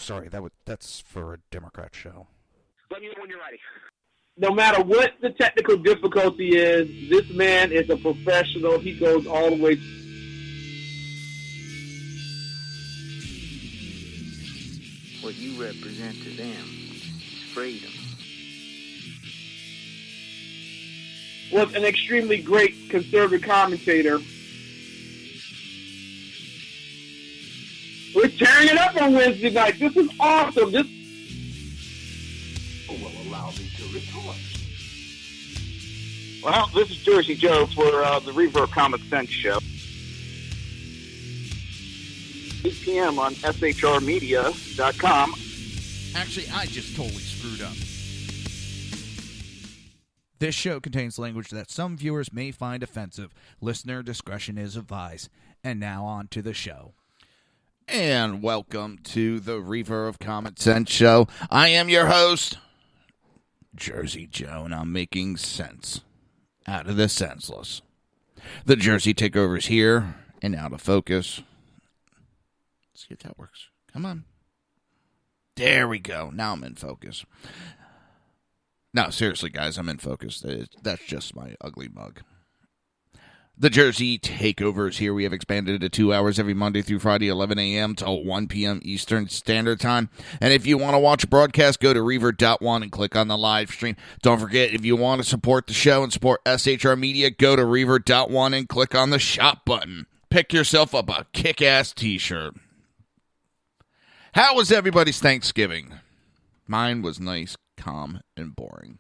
sorry, that's for a Democrat show. Let me know when you're ready. No matter what the technical difficulty is, this man is a professional. He goes all the way. What you represent to them is freedom. Was an extremely great conservative commentator. We're tearing it up on Wednesday night. This is awesome. This will allow me to retort. Well, this is Jersey Joe for the Reaver of Common Sense show. 8 p.m. on shrmedia.com. Actually, I just totally screwed up. This show contains language that some viewers may find offensive. Listener discretion is advised. And now on to the show. And welcome to the Reaver of Common Sense show. I am your host, Jersey Joe, and I'm making sense out of the senseless. The Jersey takeover is here and out of focus. Let's see if that works. Come on. There we go. Now I'm in focus. No, seriously, guys, I'm in focus. That's just my ugly mug. The Jersey takeover is here. We have expanded it to 2 hours every Monday through Friday, 11 a.m. till 1 p.m. Eastern Standard Time. And if you want to watch a broadcast, go to Reaver.one and click on the live stream. Don't forget, if you want to support the show and support SHR Media, go to Reaver.one and click on the shop button. Pick yourself up a kick-ass t-shirt. How was everybody's Thanksgiving? Mine was nice, calm, and boring.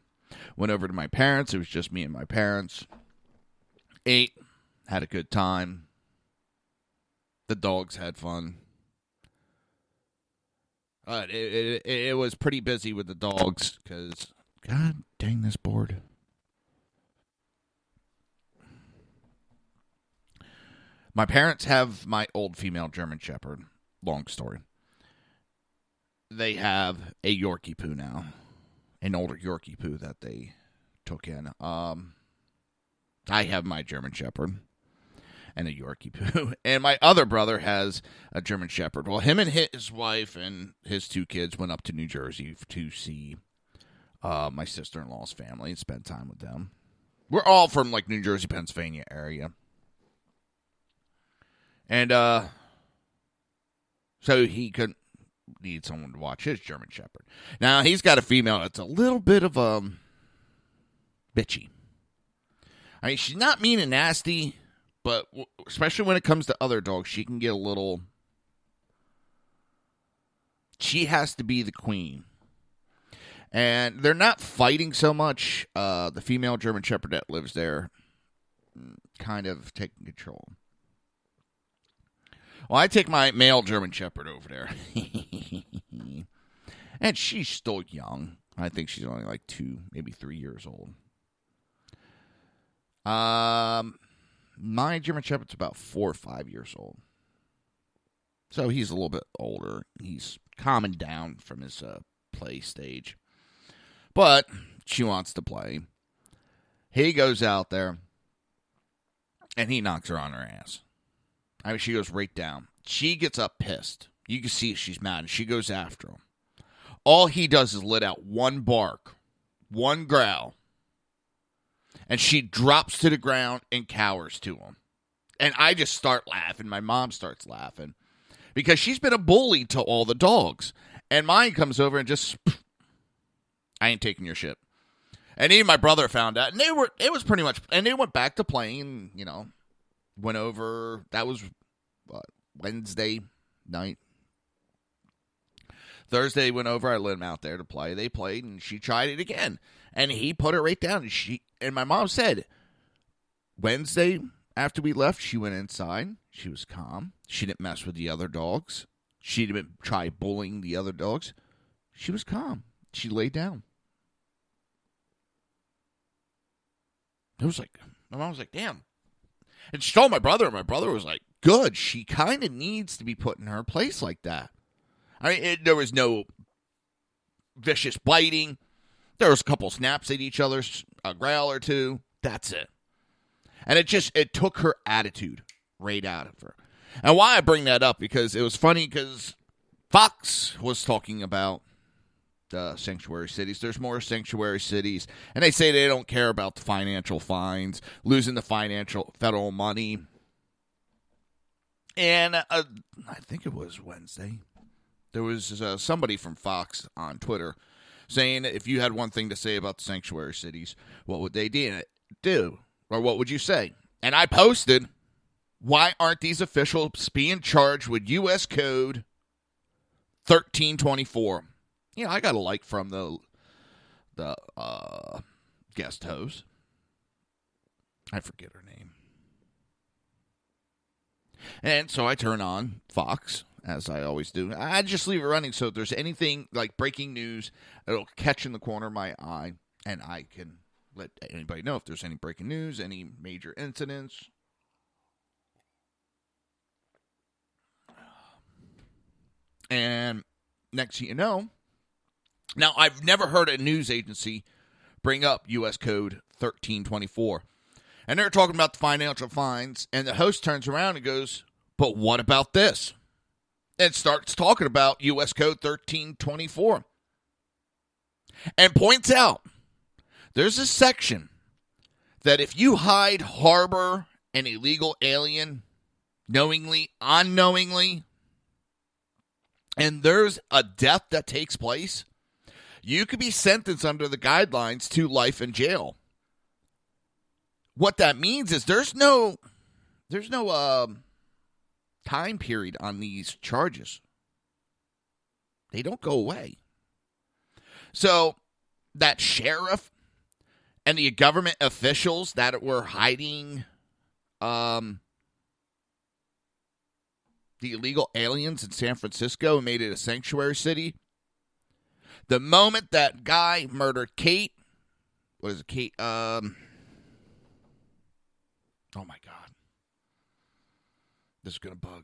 Went over to my parents. It was just me and my parents. Ate. Had a good time. The dogs had fun. It was pretty busy with the dogs because, God dang this board. My parents have my old female German Shepherd. Long story. They have a Yorkie Poo now. An older Yorkie Poo that they took in. I have my German Shepherd and a Yorkie Poo. And my other brother has a German Shepherd. Well, him and his wife and his 2 kids went up to New Jersey to see my sister-in-law's family and spend time with them. We're all from, like, New Jersey, Pennsylvania area. And so he could need someone to watch his German Shepherd. Now, he's got a female that's a little bit of bitchy. I mean, she's not mean and nasty, but especially when it comes to other dogs, she can get a little... She has to be the queen. And they're not fighting so much. The female German Shepherd that lives there kind of taking control. Well, I take my male German Shepherd over there. And she's still young. I think she's only like 2, maybe 3 years old. My German Shepherd's about 4 or 5 years old. So he's a little bit older. He's calming down from his play stage. But she wants to play. He goes out there, and he knocks her on her ass. I mean, she goes right down. She gets up pissed. You can see she's mad, and she goes after him. All he does is let out one bark, one growl, and she drops to the ground and cowers to him. And I just start laughing. My mom starts laughing because she's been a bully to all the dogs. And mine comes over and just, I ain't taking your shit. And even my brother found out, and it was pretty much, and they went back to playing, you know. Went over, that was, Wednesday night. Thursday went over, I let him out there to play. They played, and she tried it again. And he put it right down. And my mom said, Wednesday, after we left, she went inside. She was calm. She didn't mess with the other dogs. She didn't try bullying the other dogs. She was calm. She laid down. It was like, my mom was like, damn. And she told my brother, and my brother was like, good. She kind of needs to be put in her place like that. I mean, there was no vicious biting. There was a couple snaps at each other, a growl or two. That's it. And it took her attitude right out of her. And why I bring that up, because it was funny, because Fox was talking about the sanctuary cities. There's more sanctuary cities, and they say they don't care about the financial fines, losing the financial federal money. And I think it was Wednesday, there was somebody from Fox on Twitter saying if you had one thing to say about the sanctuary cities, what would they do? Or what would you say? And I posted, why aren't these officials being charged with U.S. Code 1324? You know, I got a like from the guest host. I forget her name. And so I turn on Fox, as I always do. I just leave it running so if there's anything like breaking news, it'll catch in the corner of my eye, and I can let anybody know if there's any breaking news, any major incidents. And next thing you know, now I've never heard a news agency bring up U.S. Code 1324. And they're talking about the financial fines, and the host turns around and goes, but what about this? And starts talking about U.S. Code 1324. And points out, there's a section that if you hide, harbor an illegal alien, knowingly, unknowingly, and there's a death that takes place, you could be sentenced under the guidelines to life in jail. What that means is there's no time period on these charges. They don't go away. So that sheriff and the government officials that were hiding the illegal aliens in San Francisco and made it a sanctuary city, the moment that guy murdered Kate, what is it, Kate? Oh, my God. This is going to bug.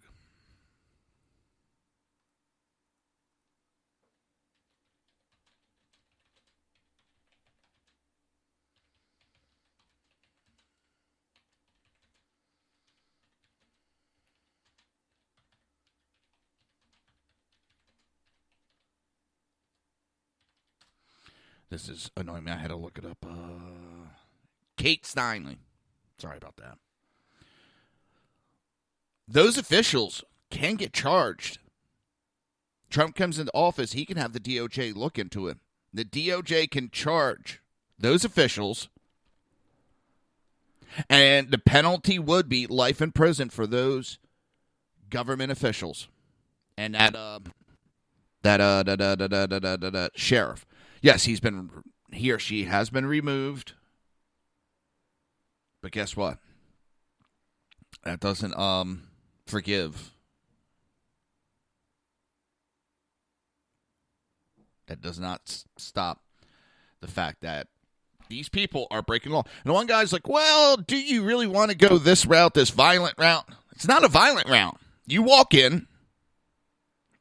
This is annoying me. I had to look it up. Kate Steinle. Sorry about that. Those officials can get charged. Trump comes into office, he can have the DOJ look into it. The DOJ can charge those officials, and the penalty would be life in prison for those government officials. And that sheriff. Yes, he or she has been removed. But guess what? That doesn't forgive. That does not stop the fact that these people are breaking law. And one guy's like, well, do you really want to go this route, this violent route? It's not a violent route. You walk in,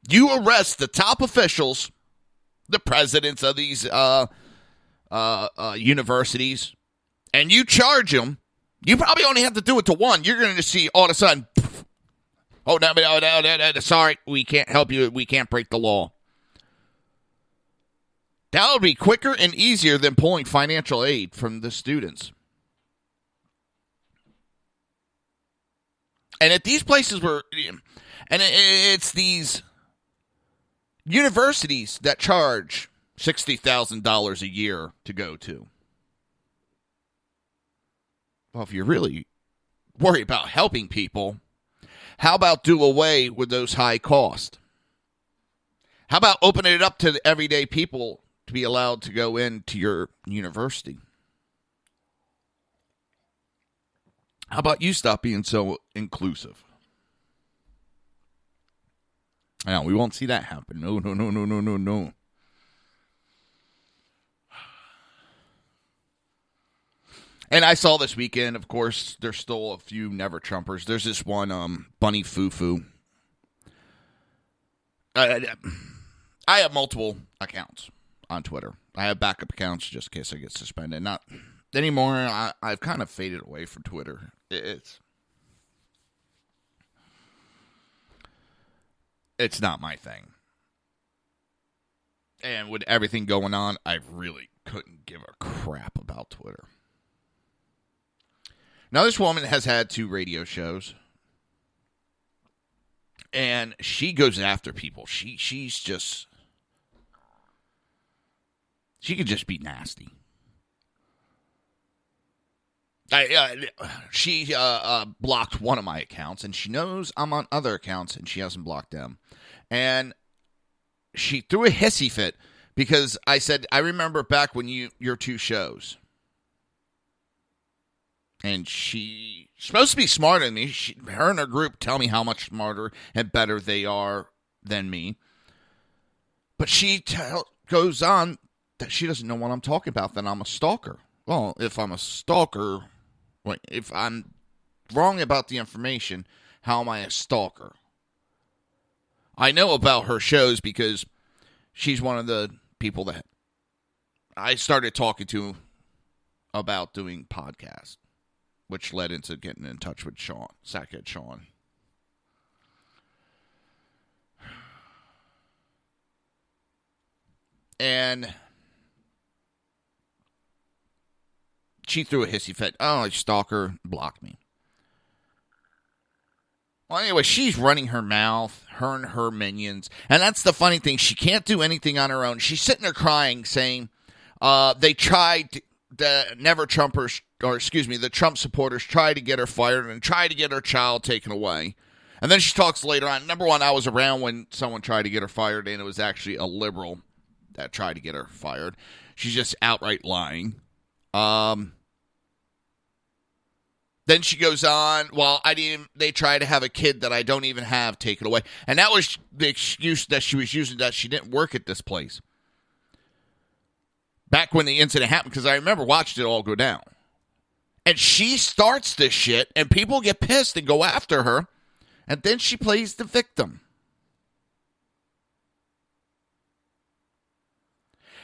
you arrest the top officials, the presidents of these universities, and you charge them. You probably only have to do it to one. You're going to see all of a sudden, oh, no, sorry, we can't help you. We can't break the law. That would be quicker and easier than pulling financial aid from the students. And at these places where, and it's these universities that charge $60,000 a year to go to. Well, if you're really worried about helping people, how about do away with those high costs? How about opening it up to the everyday people to be allowed to go into your university? How about you stop being so inclusive? I know, we won't see that happen. No. And I saw this weekend, of course, there's still a few never-Trumpers. There's this one, Bunny Foo-Foo. I have multiple accounts on Twitter. I have backup accounts just in case I get suspended. Not anymore. I've kind of faded away from Twitter. It's not my thing. And with everything going on, I really couldn't give a crap about Twitter. Now, this woman has had 2 radio shows. And she goes after people. She's just... She could just be nasty. She blocked one of my accounts, and she knows I'm on other accounts, and she hasn't blocked them. And she threw a hissy fit because I said, I remember back when your 2 shows. And she's supposed to be smarter than me. Her and her group tell me how much smarter and better they are than me. But she goes on that she doesn't know what I'm talking about, that I'm a stalker. Well, if I'm a stalker, if I'm wrong about the information, how am I a stalker? I know about her shows because she's one of the people that I started talking to about doing podcasts, which led into getting in touch with Sean, Sackhead Sean. And she threw a hissy fit. Oh, a stalker, blocked me. Well, anyway, she's running her mouth, her and her minions. And that's the funny thing. She can't do anything on her own. She's sitting there crying, saying they tried, the Trump supporters tried to get her fired and tried to get her child taken away. And then she talks later on. Number one, I was around when someone tried to get her fired, and it was actually a liberal that tried to get her fired. She's just outright lying. Then she goes on, well, they tried to have a kid that I don't even have taken away. And that was the excuse that she was using, that she didn't work at this place. Back when the incident happened, because I remember watching it all go down. And she starts this shit, and people get pissed and go after her. And then she plays the victim.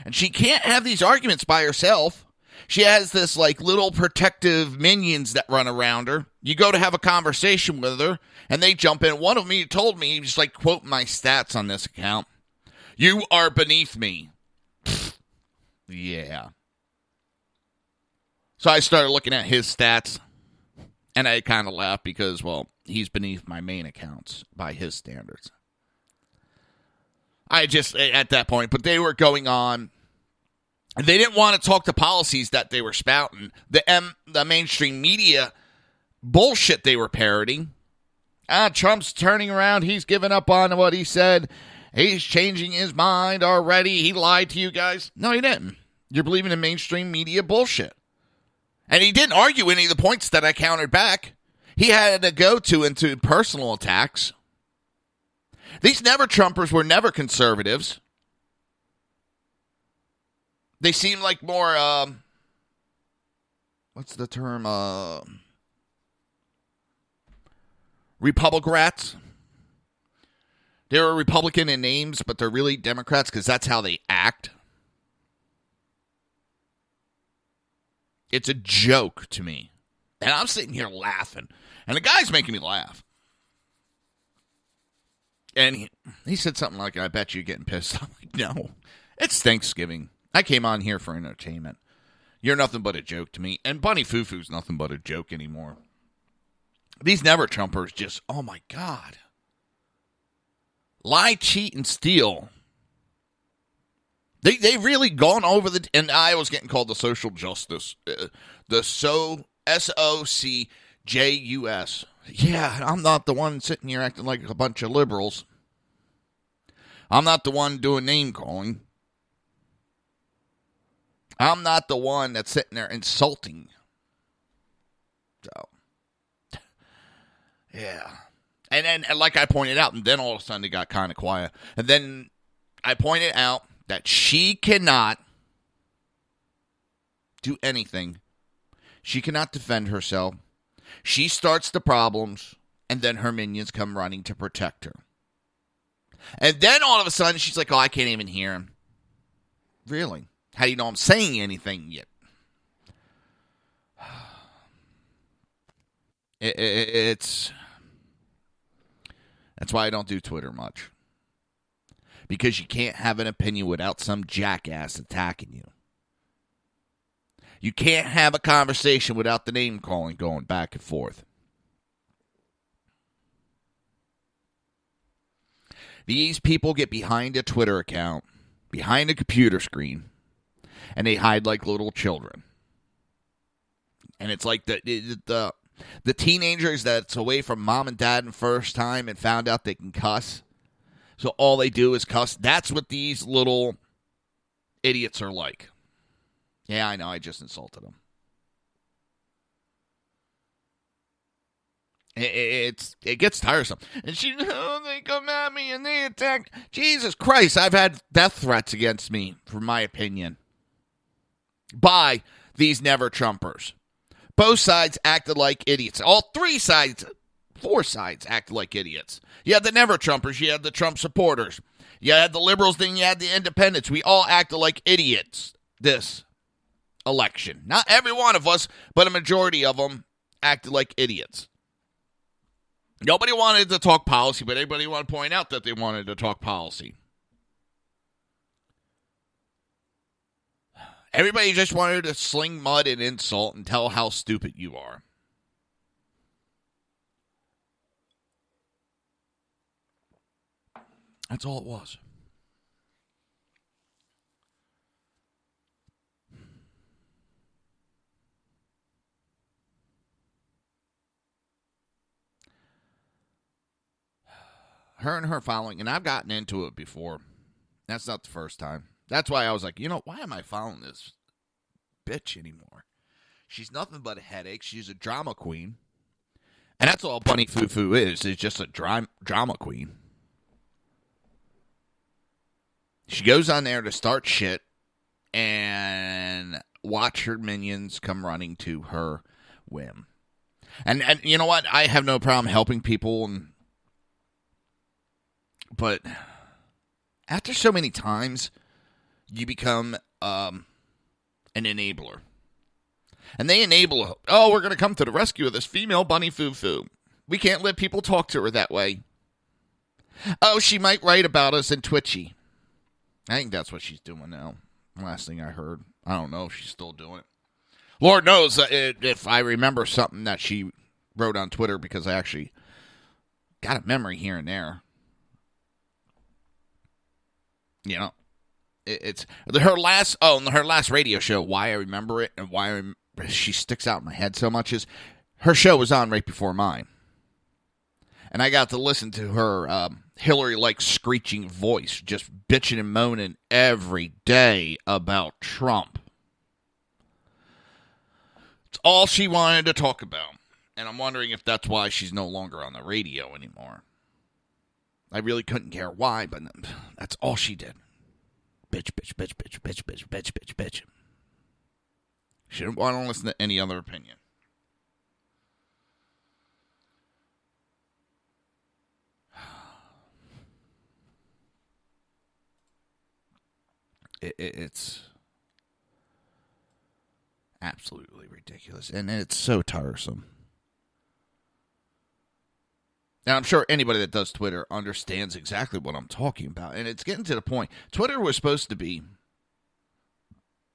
And she can't have these arguments by herself. She has this like little protective minions that run around her. You go to have a conversation with her, and they jump in. One of them told me, he was like, quote my stats on this account. You are beneath me. Yeah. So I started looking at his stats, and I kind of laughed because, well, he's beneath my main accounts by his standards. I just, at that point, but they were going on. They didn't want to talk the policies that they were spouting. The mainstream media bullshit they were parroting. Trump's turning around. He's given up on what he said. He's changing his mind already. He lied to you guys. No, he didn't. You're believing in mainstream media bullshit. And he didn't argue any of the points that I countered back. He had to go into personal attacks. These never-Trumpers were never conservatives. They seem like more, what's the term, Republicrats. They're a Republican in names, but they're really Democrats because that's how they act. It's a joke to me. And I'm sitting here laughing. And the guy's making me laugh. And he said something like, I bet you're getting pissed. I'm like, no, it's Thanksgiving. I came on here for entertainment. You're nothing but a joke to me. And Bunny Foo-Foo's nothing but a joke anymore. These never-Trumpers just, oh my God. Lie, cheat, and steal. They really gone over the... And I was getting called the social justice. The S-O-C-J-U-S. Yeah, I'm not the one sitting here acting like a bunch of liberals. I'm not the one doing name-calling. I'm not the one that's sitting there insulting. So, yeah. And then, like I pointed out, and then all of a sudden it got kind of quiet. And then I pointed out that she cannot do anything. She cannot defend herself. She starts the problems, and then her minions come running to protect her. And then all of a sudden she's like, oh, I can't even hear him. Really? How do you know I'm saying anything yet? That's why I don't do Twitter much. because you can't have an opinion without some jackass attacking you. You can't have a conversation without the name calling going back and forth. These people get behind a Twitter account, behind a computer screen, and they hide like little children. And it's like the teenagers that's away from mom and dad the first time and found out they can cuss. So all they do is cuss. That's what these little idiots are like. Yeah, I know. I just insulted them. It gets tiresome. And they come at me and they attack. Jesus Christ, I've had death threats against me, for my opinion, by these never-Trumpers. Both sides acted like idiots. All four sides acted like idiots. You had the never-Trumpers, you had the Trump supporters, you had the liberals, then you had the independents. We all acted like idiots this election. Not every one of us, but a majority of them acted like idiots. Nobody wanted to talk policy, but everybody wanted to point out that they wanted to talk policy. Everybody just wanted to sling mud and insult and tell how stupid you are. That's all it was. Her and her following, and I've gotten into it before. That's not the first time. That's why I was like, why am I following this bitch anymore? She's nothing but a headache. She's a drama queen. And that's all Bunny Foo Foo is just a drama queen. She goes on there to start shit and watch her minions come running to her whim. And you know what? I have no problem helping people, but after so many times, you become an enabler. And they enable, we're going to come to the rescue of this female Bunny Foo Foo. We can't let people talk to her that way. Oh, she might write about us in Twitchy. I think that's what she's doing now. Last thing I heard. I don't know if she's still doing it. Lord knows if I remember something that she wrote on Twitter, because I actually got a memory here and there. It's her last radio show. Why I remember it and why she sticks out in my head so much is her show was on right before mine. And I got to listen to her Hillary-like screeching voice, just bitching and moaning every day about Trump. It's all she wanted to talk about. And I'm wondering if that's why she's no longer on the radio anymore. I really couldn't care why, but that's all she did. Bitch, bitch, bitch, bitch, bitch, bitch, bitch, bitch, bitch. She didn't want to listen to any other opinion. It's absolutely ridiculous, and it's so tiresome. Now, I'm sure anybody that does Twitter understands exactly what I'm talking about, and it's getting to the point. Twitter was supposed to be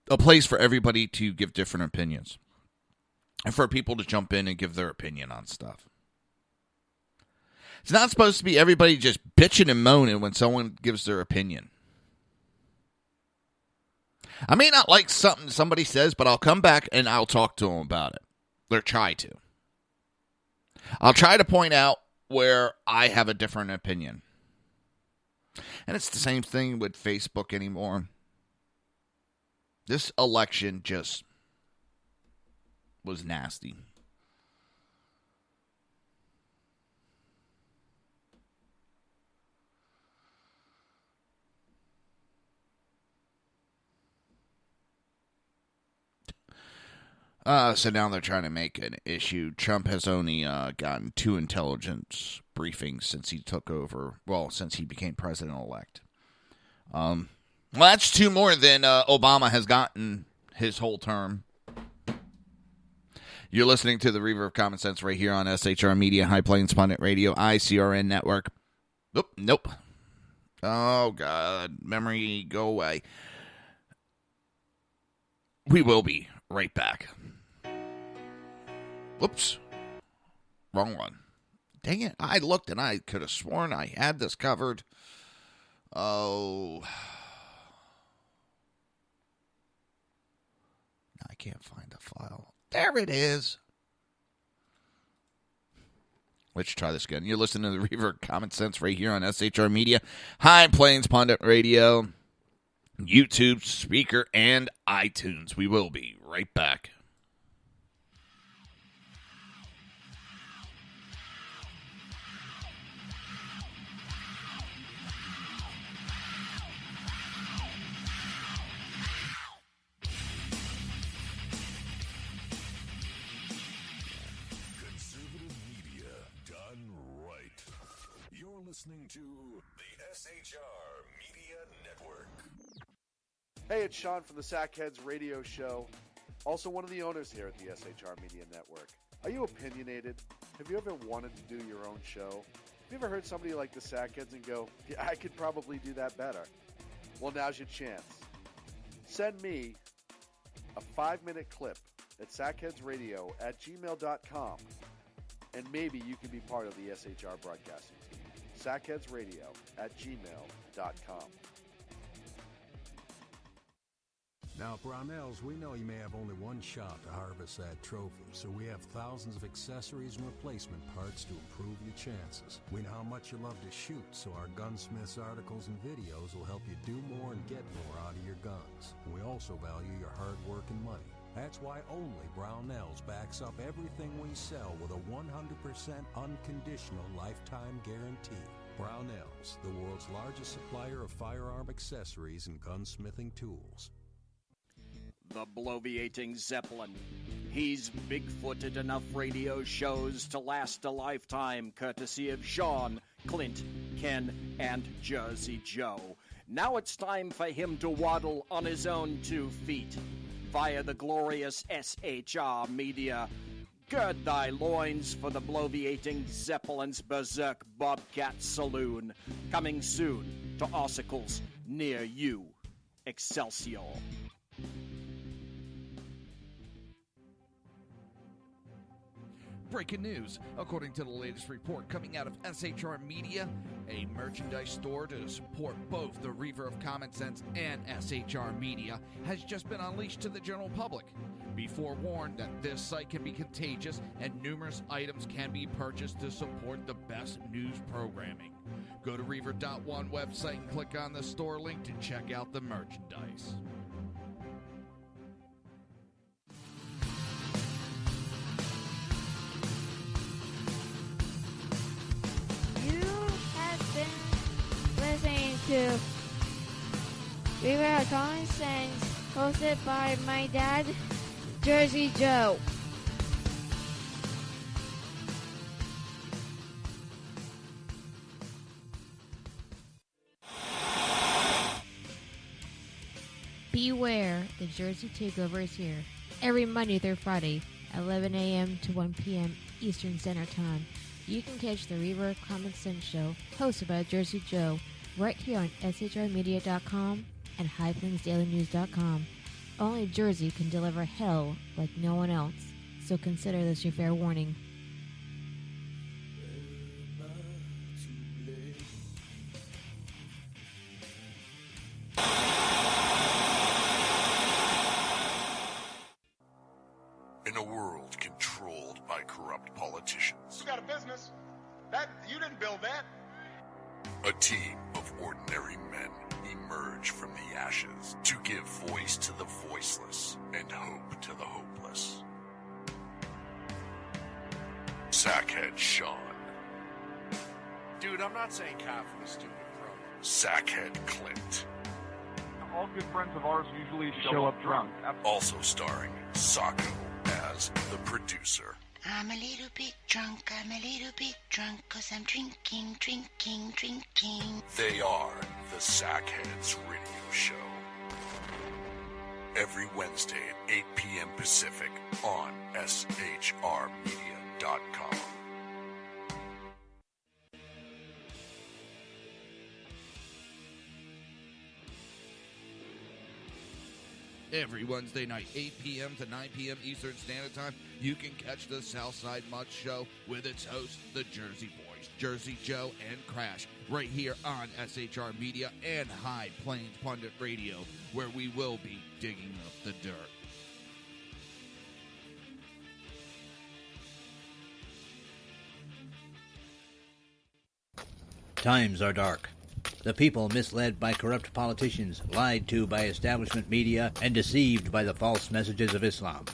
a place for everybody to give different opinions, and for people to jump in and give their opinion on stuff. It's not supposed to be everybody just bitching and moaning when someone gives their opinion. I may not like something somebody says, but I'll come back and I'll talk to them about it. Or try to. I'll try to point out where I have a different opinion. And it's the same thing with Facebook anymore. This election just was nasty. So now they're trying to make an issue. Trump has only gotten 2 intelligence briefings since he took over. Well, since he became president-elect. Well, that's 2 more than Obama has gotten his whole term. You're listening to the Reaver of Common Sense right here on SHR Media, High Plains Pundit Radio, ICRN Network. Nope. Oh, God. Memory, go away. We will be right back. Whoops. Wrong one. Dang it. I looked and I could have sworn I had this covered. Oh. I can't find the file. There it is. Let's try this again. You're listening to the Reaver of Common Sense right here on SHR Media, High Plains Pundit Radio, YouTube, Speaker, and iTunes. We will be right back. Listening to the SHR Media Network. Hey, it's Sean from the Sackheads Radio Show, also one of the owners here at the SHR Media Network. Are you opinionated? Have you ever wanted to do your own show? Have you ever heard somebody like the Sackheads and go, yeah, I could probably do that better? Well, now's your chance. Send me a 5-minute clip at sackheadsradio@gmail.com, and maybe you can be part of the SHR broadcasting team. sackheadsradio@gmail.com. Now, Brownells, we know you may have only one shot to harvest that trophy, so we have thousands of accessories and replacement parts to improve your chances. We know how much you love to shoot, so our gunsmiths articles and videos will help you do more and get more out of your guns. We also value your hard work and money. That's why only Brownells backs up everything we sell with a 100% unconditional lifetime guarantee. Brownells, the world's largest supplier of firearm accessories and gunsmithing tools. The bloviating Zeppelin. He's big-footed enough radio shows to last a lifetime, courtesy of Sean, Clint, Ken, and Jersey Joe. Now it's time for him to waddle on his own 2 feet. Via the glorious SHR Media. Gird thy loins for the bloviating Zeppelin's Berserk Bobcat Saloon. Coming soon to Ossicles near you. Excelsior. Breaking news. According to the latest report coming out of SHR Media, a merchandise store to support both the Reaver of Common Sense and SHR Media has just been unleashed to the general public. Be forewarned that this site can be contagious and numerous items can be purchased to support the best news programming. Go to Reaver.one website and click on the store link to check out the merchandise. Listening to Reaver of Common Sense, hosted by my dad, Jersey Joe. Beware, the Jersey Takeover is here. Every Monday through Friday, 11 a.m. to 1 p.m. Eastern Standard Time. You can catch the Reaver of Common Sense show, hosted by Jersey Joe, right here on shrmedia.com and highplainsdailynews.com. Only Jersey can deliver hell like no one else, so consider this your fair warning. In a world controlled by corrupt politicians, You got a business. You didn't build that. a team of ordinary men emerge from the ashes to give voice to the voiceless and hope to the hopeless. Sackhead Sean. Dude, I'm not saying cow from a stupid pro. Sackhead Clint. All good friends of ours usually show up drunk. Also starring Sacco as the producer. I'm a little bit drunk, 'cause I'm drinking. They are the Sackheads Radio Show. Every Wednesday at 8 p.m. Pacific on shrmedia.com. Every Wednesday night, 8 p.m. to 9 p.m. Eastern Standard Time, you can catch the Southside Mutt Show with its hosts, the Jersey Boys, Jersey Joe and Crash, right here on SHR Media and High Plains Pundit Radio, where we will be digging up the dirt. Times are dark. The people misled by corrupt politicians, lied to by establishment media, and deceived by the false messages of Islam.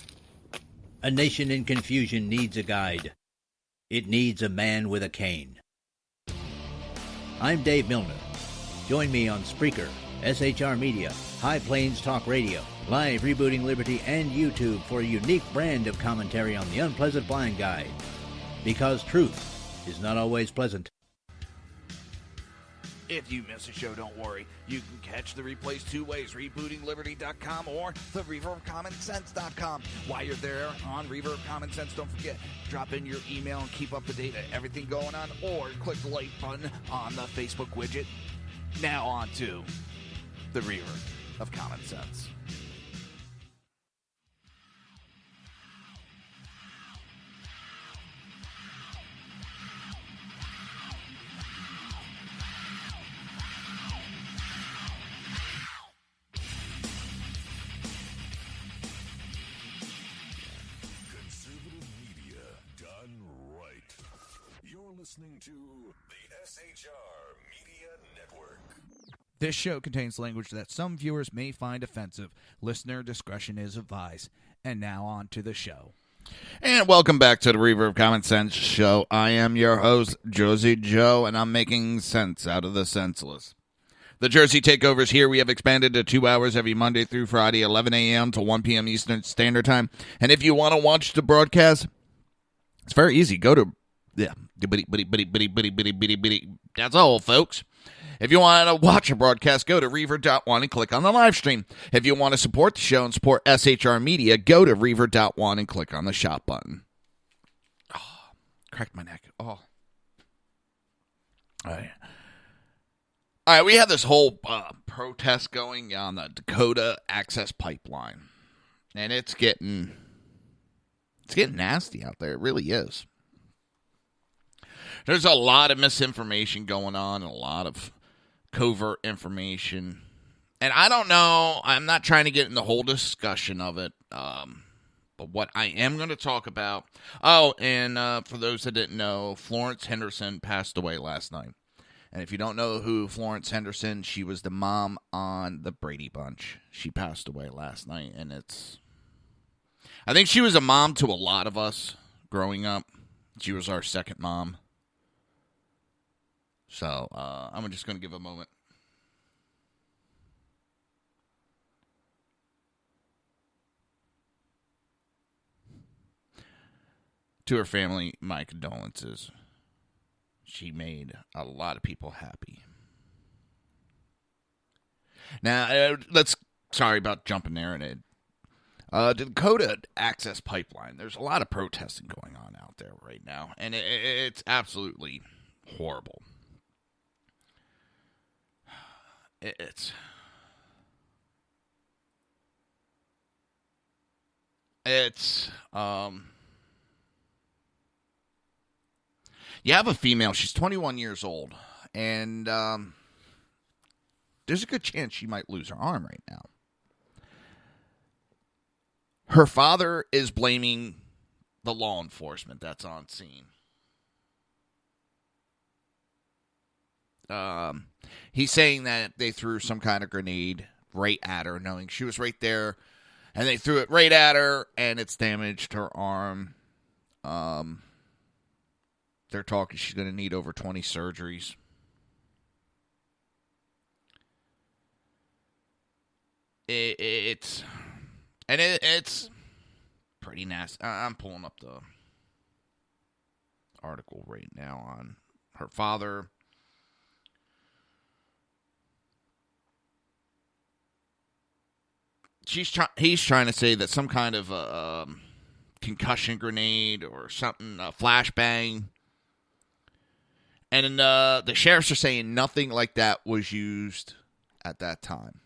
A nation in confusion needs a guide. It needs a man with a cane. I'm Dave Milner. Join me on Spreaker, SHR Media, High Plains Talk Radio, Live Rebooting Liberty, and YouTube for a unique brand of commentary on the unpleasant blind guide. Because truth is not always pleasant. If you miss a show, don't worry. You can catch the replays two ways, rebootingliberty.com or the reaverofcommonsense.com. While you're there on Reaver of Common Sense, don't forget, drop in your email and keep up to date on everything going on, or click the like button on the Facebook widget. Now on to the Reaver of Common Sense. Listening to the SHR Media Network. This show contains language that some viewers may find offensive. Listener discretion is advised. And now on to the show. And welcome back to the Reaver of Common Sense show. I am your host, Jersey Joe, and I'm making sense out of the senseless. The Jersey Takeovers here. We have expanded to 2 hours every Monday through Friday, 11 a.m. to 1 p.m. Eastern Standard Time. And if you want to watch the broadcast, it's very easy. Go to that's all, folks. If you want to watch a broadcast, go to Reaver.1 and click on the live stream. If you want to support the show and support SHR Media, go to Reaver.1 and click on the shop button. Oh, cracked my neck. Oh. All right, we have this whole protest going on the Dakota Access Pipeline. And it's getting nasty out there. It really is. There's a lot of misinformation going on and a lot of covert information. And I don't know, I'm not trying to get in the whole discussion of it, but what I am going to talk about, for those that didn't know, Florence Henderson passed away last night. And if you don't know who Florence Henderson, she was the mom on the Brady Bunch. She passed away last night, and I think she was a mom to a lot of us growing up. She was our second mom. So, I'm just going to give a moment. To her family, my condolences. She made a lot of people happy. Now, sorry about jumping there. The Dakota Access Pipeline, there's a lot of protesting going on out there right now, and it's absolutely horrible. You have a female, she's 21 years old, and there's a good chance she might lose her arm right now. Her father is blaming the law enforcement that's on scene. He's saying that they threw some kind of grenade right at her, knowing she was right there, and they threw it right at her, and it's damaged her arm. They're talking she's going to need over 20 surgeries. It's pretty nasty. I'm pulling up the article right now on her father. He's trying to say that some kind of concussion grenade or something, a flashbang. And the sheriffs are saying nothing like that was used at that time.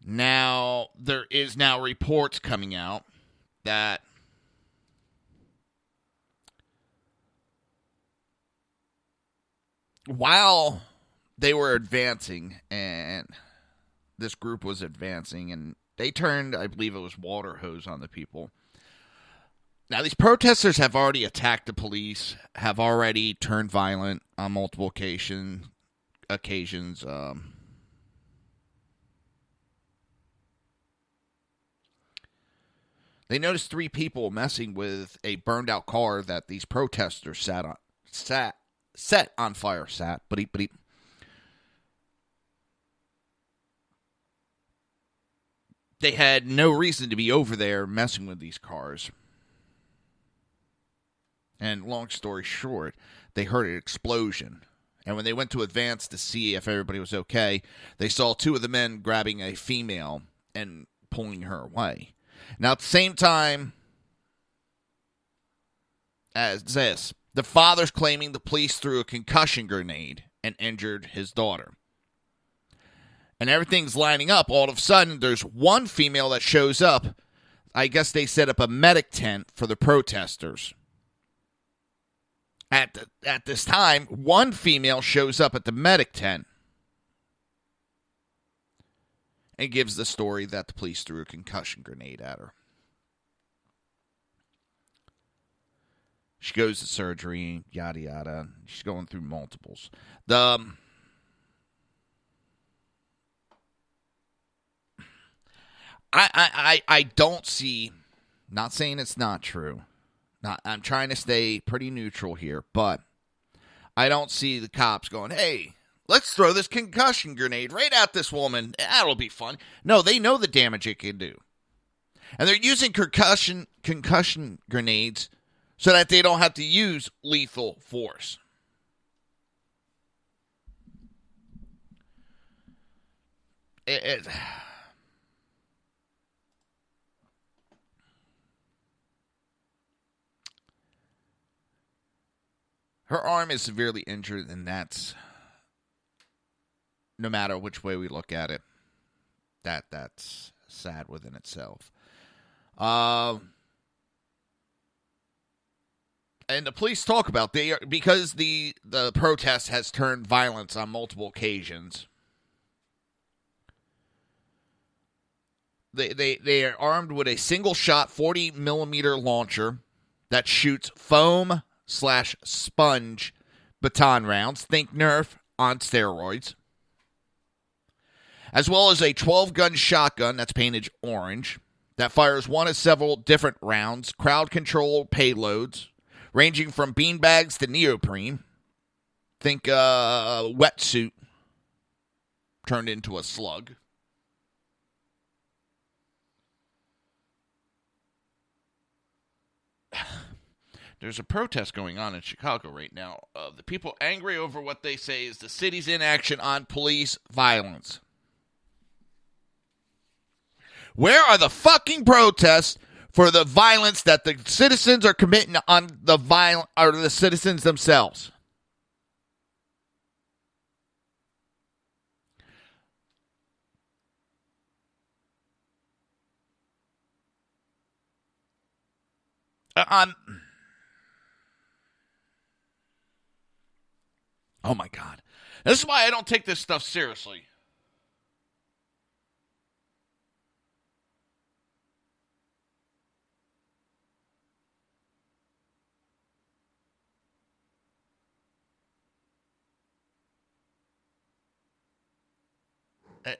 Now, there is now reports coming out that while they were advancing, and this group was advancing, and they turned, I believe it was water hose on the people. Now, these protesters have already attacked the police, have already turned violent on multiple occasions. They noticed 3 people messing with a burned-out car that these protesters set on fire. They had no reason to be over there messing with these cars. And long story short, they heard an explosion. And when they went to advance to see if everybody was okay, they saw 2 of the men grabbing a female and pulling her away. Now, at the same time as this, the father's claiming the police threw a concussion grenade and injured his daughter. And everything's lining up. All of a sudden, there's one female that shows up. I guess they set up a medic tent for the protesters. At this time, one female shows up at the medic tent and gives the story that the police threw a concussion grenade at her. She goes to surgery, yada, yada. She's going through multiples. I don't see, not saying it's not true. I'm trying to stay pretty neutral here, but I don't see the cops going, hey, let's throw this concussion grenade right at this woman. That'll be fun. No, they know the damage it can do. And they're using concussion grenades so that they don't have to use lethal force. Her arm is severely injured, and that's, no matter which way we look at it, that's sad within itself. And the police talk about because the protest has turned violence on multiple occasions. They are armed with a single-shot 40-millimeter launcher that shoots foam/sponge baton rounds, think Nerf on steroids, as well as a 12-gun shotgun that's painted orange that fires one of several different rounds, crowd-control payloads, ranging from beanbags to neoprene. Think wetsuit turned into a slug. There's a protest going on in Chicago right now of the people angry over what they say is the city's inaction on police violence. Where are the fucking protests for the violence that the citizens are committing on the citizens themselves? Oh my God. This is why I don't take this stuff seriously. I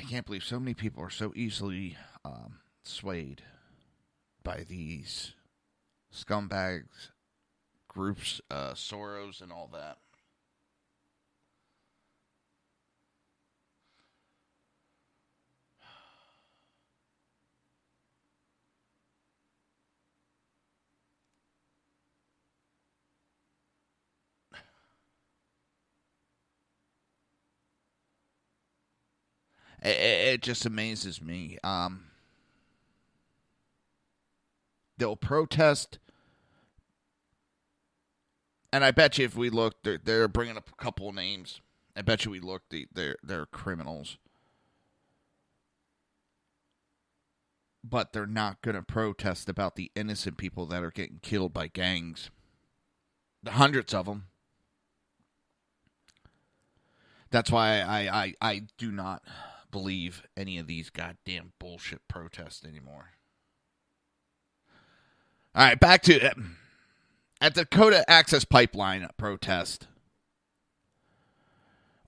can't believe so many people are so easily swayed by these scumbags, groups, Soros, and all that. It just amazes me. They'll protest And I bet you if we look, they're bringing up a couple of names. I bet you we look, they're criminals. But they're not going to protest about the innocent people that are getting killed by gangs. The hundreds of them. That's why I do not believe any of these goddamn bullshit protests anymore. All right, back to at the Dakota Access Pipeline protest.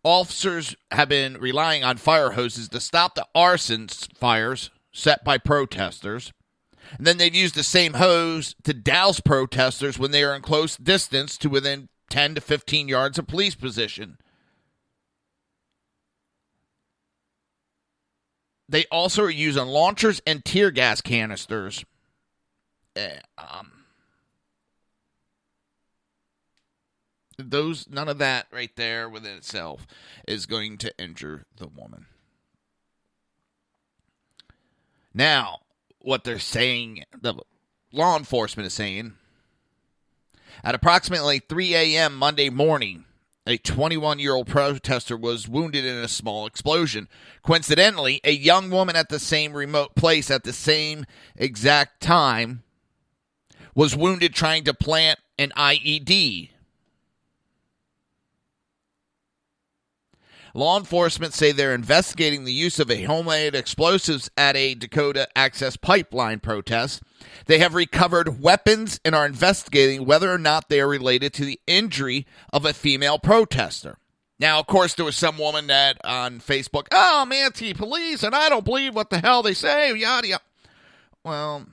Officers have been relying on fire hoses to stop the arson fires set by protesters. And then they've used the same hose to douse protesters when they are in close distance to within 10 to 15 yards of police position. They also are using launchers and tear gas canisters. None of that right there within itself is going to injure the woman. Now, what they're saying, the law enforcement is saying, at approximately 3 a.m. Monday morning, a 21-year-old protester was wounded in a small explosion. Coincidentally, a young woman at the same remote place at the same exact time was wounded trying to plant an IED. Law enforcement say they're investigating the use of a homemade explosives at a Dakota Access Pipeline protest. They have recovered weapons and are investigating whether or not they are related to the injury of a female protester. Now, of course, there was some woman that on Facebook, I'm anti-police and I don't believe what the hell they say, yada yada. Well,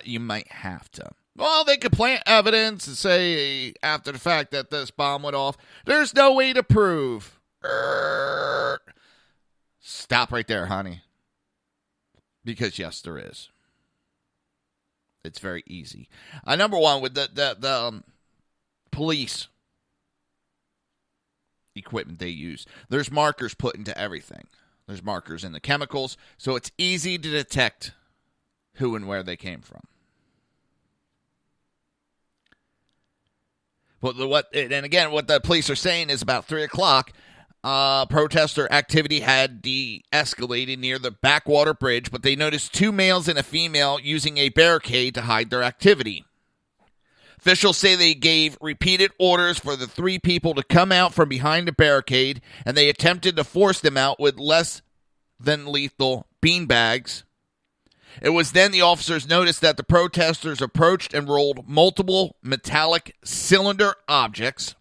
you might have to. Well, they could plant evidence and say after the fact that this bomb went off, there's no way to prove. Stop right there, honey. Because, yes, there is. It's very easy. Number one, with the police equipment they use, there's markers put into everything. There's markers in the chemicals, so it's easy to detect who and where they came from. But what the police are saying is about 3 o'clock, protester activity had de-escalated near the backwater bridge, but they noticed 2 males and a female using a barricade to hide their activity. Officials say they gave repeated orders for the 3 people to come out from behind the barricade, and they attempted to force them out with less than lethal beanbags. It was then the officers noticed that the protesters approached and rolled multiple metallic cylinder objects.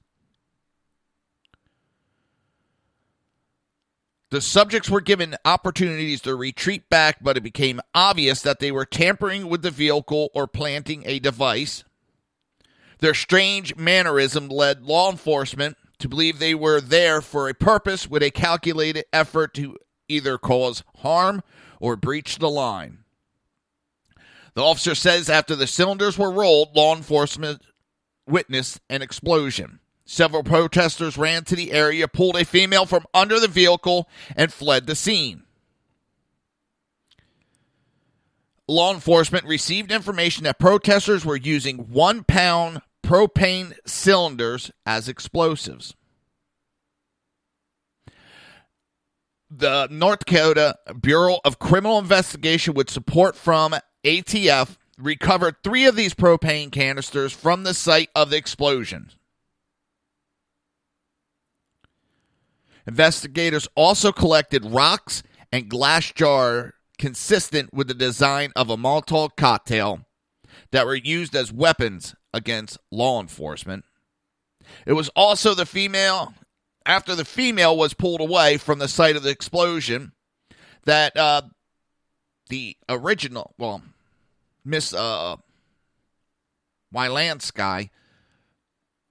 The subjects were given opportunities to retreat back, but it became obvious that they were tampering with the vehicle or planting a device. Their strange mannerism led law enforcement to believe they were there for a purpose with a calculated effort to either cause harm or breach the line. The officer says after the cylinders were rolled, law enforcement witnessed an explosion. Several protesters ran to the area, pulled a female from under the vehicle, and fled the scene. Law enforcement received information that protesters were using 1-pound propane cylinders as explosives. The North Dakota Bureau of Criminal Investigation, with support from ATF, recovered 3 of these propane canisters from the site of the explosion. Investigators also collected rocks and glass jars consistent with the design of a Molotov cocktail that were used as weapons against law enforcement. It was also the female, after the female was pulled away from the site of the explosion, that the original, Miss Wylansky,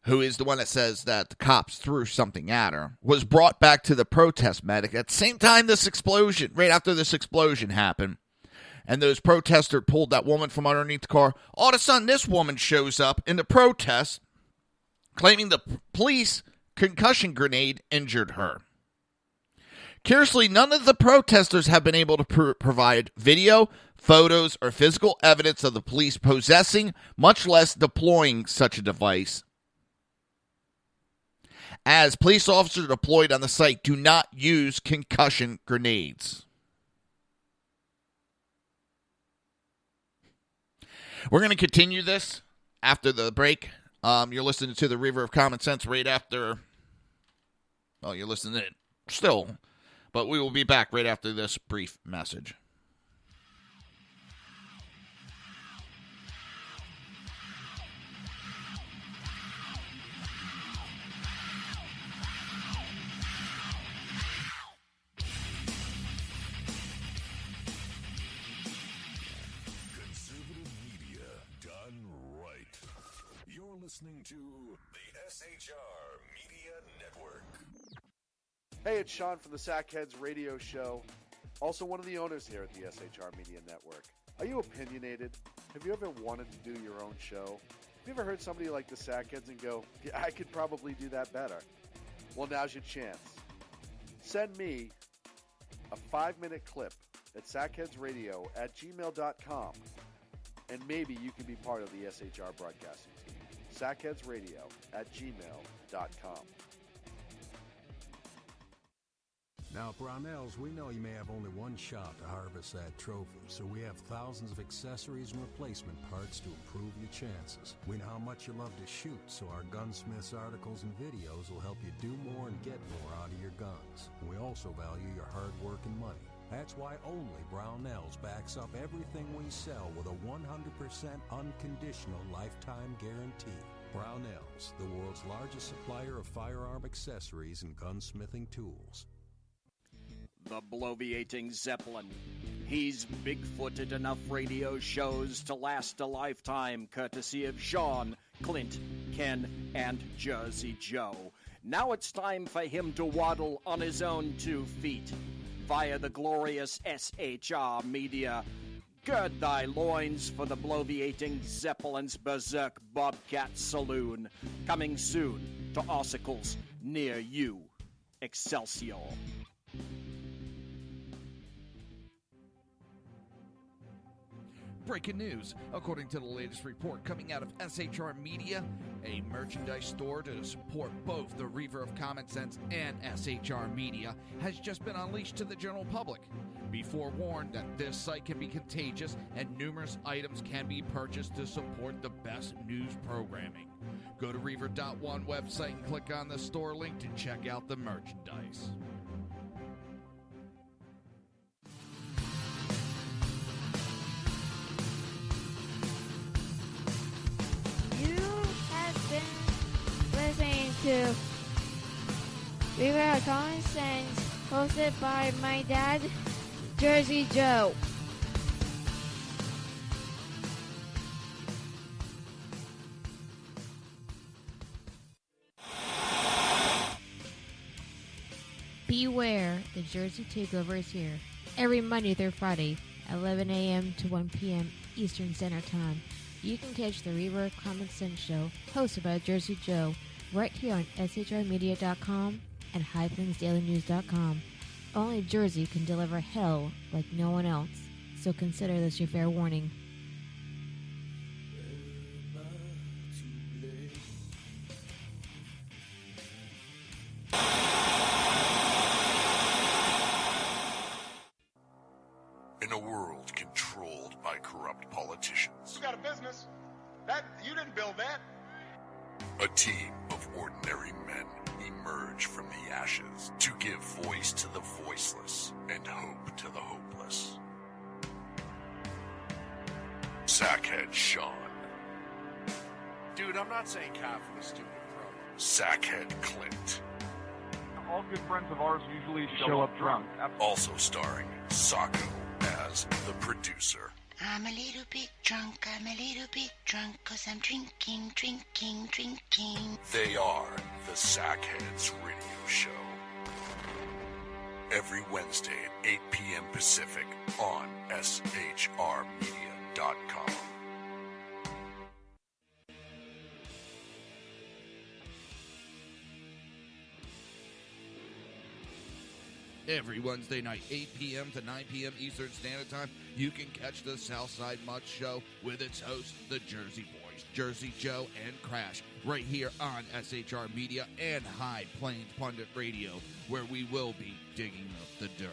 who is the one that says that the cops threw something at her, was brought back to the protest medic at the same time this explosion, right after this explosion happened. And those protesters pulled that woman from underneath the car. All of a sudden, this woman shows up in the protest, claiming the police concussion grenade injured her. Curiously, none of the protesters have been able to provide video, photos, or physical evidence of the police possessing, much less deploying such a device, as police officers deployed on the site do not use concussion grenades. We're going to continue this after the break. You're listening to the Reaver of Common Sense right after... Well, you're listening to it still, but we will be back right after this brief message. Listening to the SHR Media Network. Hey, it's Sean from the Sackheads Radio Show, also one of the owners here at the SHR Media Network. Are you opinionated? Have you ever wanted to do your own show? Have you ever heard somebody like the Sackheads and go, yeah, I could probably do that better? Well, now's your chance. Send me a 5-minute clip at sackheadsradio@gmail.com, and maybe you can be part of the SHR broadcasting team. sackheadsradio@gmail.com. Now, Brownells, we know you may have only one shot to harvest that trophy, so we have thousands of accessories and replacement parts to improve your chances. We know how much you love to shoot, so our gunsmiths articles and videos will help you do more and get more out of your guns. And we also value your hard work and money. That's why only Brownells backs up everything we sell with a 100% unconditional lifetime guarantee. Brownells, the world's largest supplier of firearm accessories and gunsmithing tools. The bloviating Zeppelin. He's big-footed enough radio shows to last a lifetime, courtesy of Sean, Clint, Ken, and Jersey Joe. Now it's time for him to waddle on his own 2 feet. Via the glorious SHR Media. Gird thy loins for the bloviating Zeppelin's Berserk Bobcat Saloon. Coming soon to Ossicles near you. Excelsior. Breaking news. According to the latest report coming out of SHR Media, a merchandise store to support both the Reaver of Common Sense and SHR Media has just been unleashed to the general public. Be forewarned that this site can be contagious and numerous items can be purchased to support the best news programming. Go to Reaver.one website and click on the store link to check out the merchandise. Listening to Reaver of Common Sense, hosted by my dad, Jersey Joe. Beware, the Jersey Takeover is here. Every Monday through Friday, 11 a.m. to 1 p.m. Eastern Standard Time. You can catch the Reaver of Common Sense show, hosted by Jersey Joe, right here on shrmedia.com and highplains.dailynews.com. Only Jersey can deliver hell like no one else, so consider this your fair warning. In a world controlled by corrupt politicians, You got a business. You didn't build that. a team of ordinary men emerge from the ashes to give voice to the voiceless and hope to the hopeless. Sackhead Sean. Dude, I'm not saying cop for the stupid pro. Sackhead Clint. All good friends of ours usually show up drunk. Also starring Sacco as the producer. I'm a little bit drunk, I'm a little bit drunk, 'cause I'm drinking. They are the Sackheads Radio Show. Every Wednesday at 8 p.m. Pacific on shrmedia.com. Every Wednesday night, 8 p.m. to 9 p.m. Eastern Standard Time, you can catch the Southside Mutt Show with its hosts, the Jersey Boys, Jersey Joe and Crash, right here on SHR Media and High Plains Pundit Radio, where we will be digging up the dirt.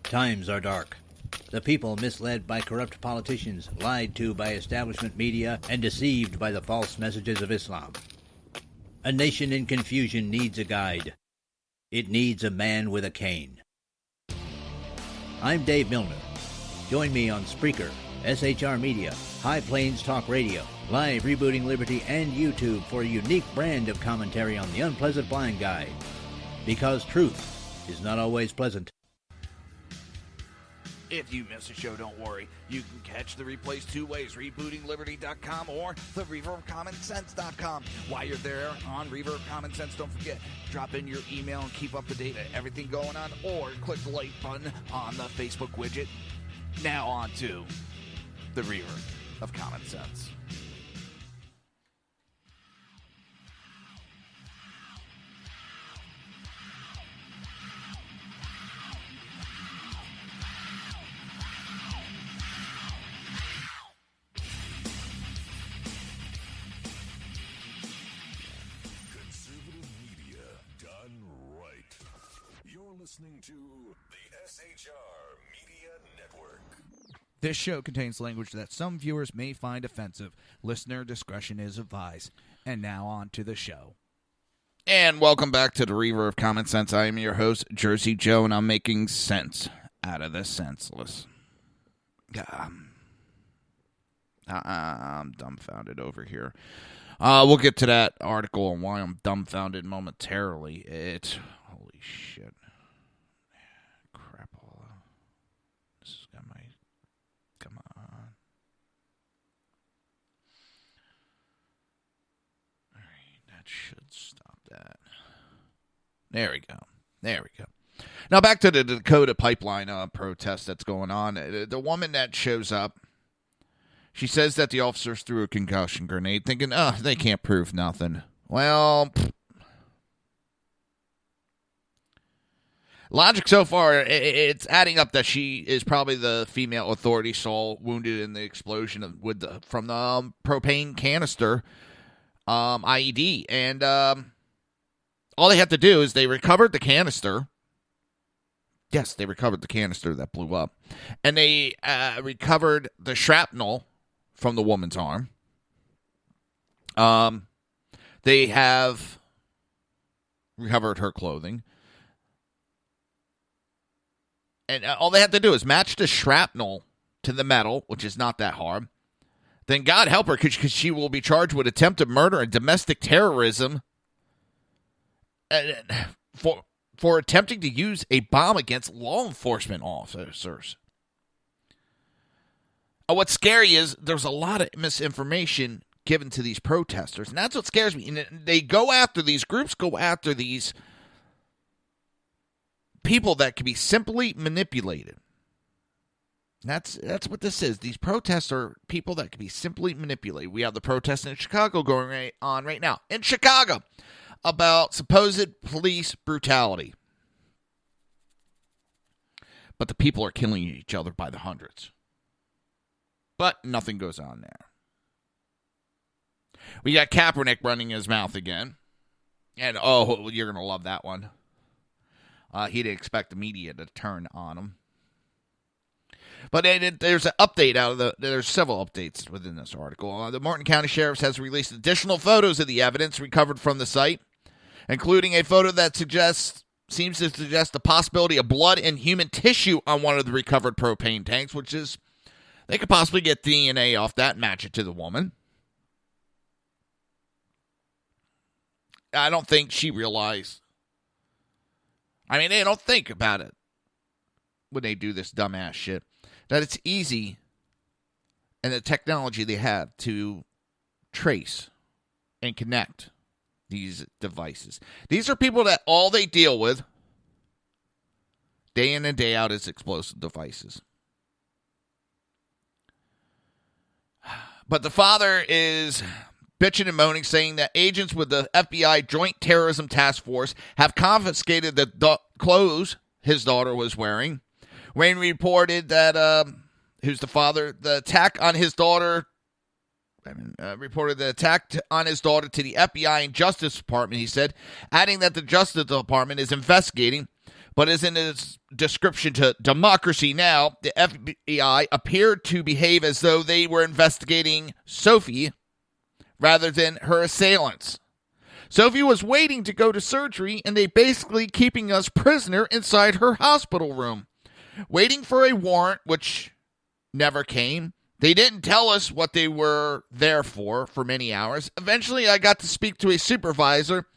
Times are dark. The people misled by corrupt politicians, lied to by establishment media, and deceived by the false messages of Islam. A nation in confusion needs a guide. It needs a man with a cane. I'm Dave Milner. Join me on Spreaker, SHR Media, High Plains Talk Radio, Live Rebooting Liberty, and YouTube for a unique brand of commentary on the unpleasant blind guide. Because truth is not always pleasant. If you miss a show, don't worry. You can catch the replays two ways, rebootingliberty.com or the reaverofcommonsense.com. While you're there on Reaver of Common Sense, don't forget, drop in your email and keep up to date on everything going on, or click the like button on the Facebook widget. Now on to the Reaver of Common Sense. Listening to the SHR Media Network. This show contains language that some viewers may find offensive. Listener discretion is advised. And now on to the show. And welcome back to the Reaver of Common Sense. I am your host, Jersey Joe, and I'm making sense out of the senseless. I'm dumbfounded over here. We'll get to that article and why I'm dumbfounded momentarily. Holy shit. Should stop that. There we go. Now back to the Dakota pipeline protest that's going on. The woman that shows up, she says that the officers threw a concussion grenade, thinking, they can't prove nothing. Well, logic so far, it's adding up that she is probably the female authority saw wounded in the explosion from the propane canister. IED, and all they have to do is they recovered the canister. Yes, they recovered the canister that blew up, and they recovered the shrapnel from the woman's arm. They have recovered her clothing, and all they have to do is match the shrapnel to the metal, which is not that hard. Then God help her, because she will be charged with attempted murder and domestic terrorism for attempting to use a bomb against law enforcement officers. What's scary is there's a lot of misinformation given to these protesters, and that's what scares me. And they go after these groups, go after these people that can be simply manipulated. That's what this is. These protests are people that can be simply manipulated. We have the protests in Chicago going on right now. In Chicago, about supposed police brutality. But the people are killing each other by the hundreds. But nothing goes on there. We got Kaepernick running his mouth again. And, you're going to love that one. He didn't expect the media to turn on him. But there's an update there's several updates within this article. The Martin County Sheriff's has released additional photos of the evidence recovered from the site, including a photo that seems to suggest the possibility of blood and human tissue on one of the recovered propane tanks, which is, they could possibly get DNA off that and match it to the woman. I don't think she realized. I mean, they don't think about it when they do this dumbass shit. That it's easy, and the technology they have to trace and connect these devices. These are people that all they deal with day in and day out is explosive devices. But the father is bitching and moaning, saying that agents with the FBI Joint Terrorism Task Force have confiscated the clothes his daughter was wearing. Wayne reported that, who's the father, the attack on his daughter, reported the attack on his daughter to the FBI and Justice Department, he said, adding that the Justice Department is investigating, but as in his description to Democracy Now!, the FBI appeared to behave as though they were investigating Sophie rather than her assailants. Sophie was waiting to go to surgery, and they basically keeping us prisoner inside her hospital room, waiting for a warrant, which never came. They didn't tell us what they were there for many hours. Eventually, I got to speak to a supervisor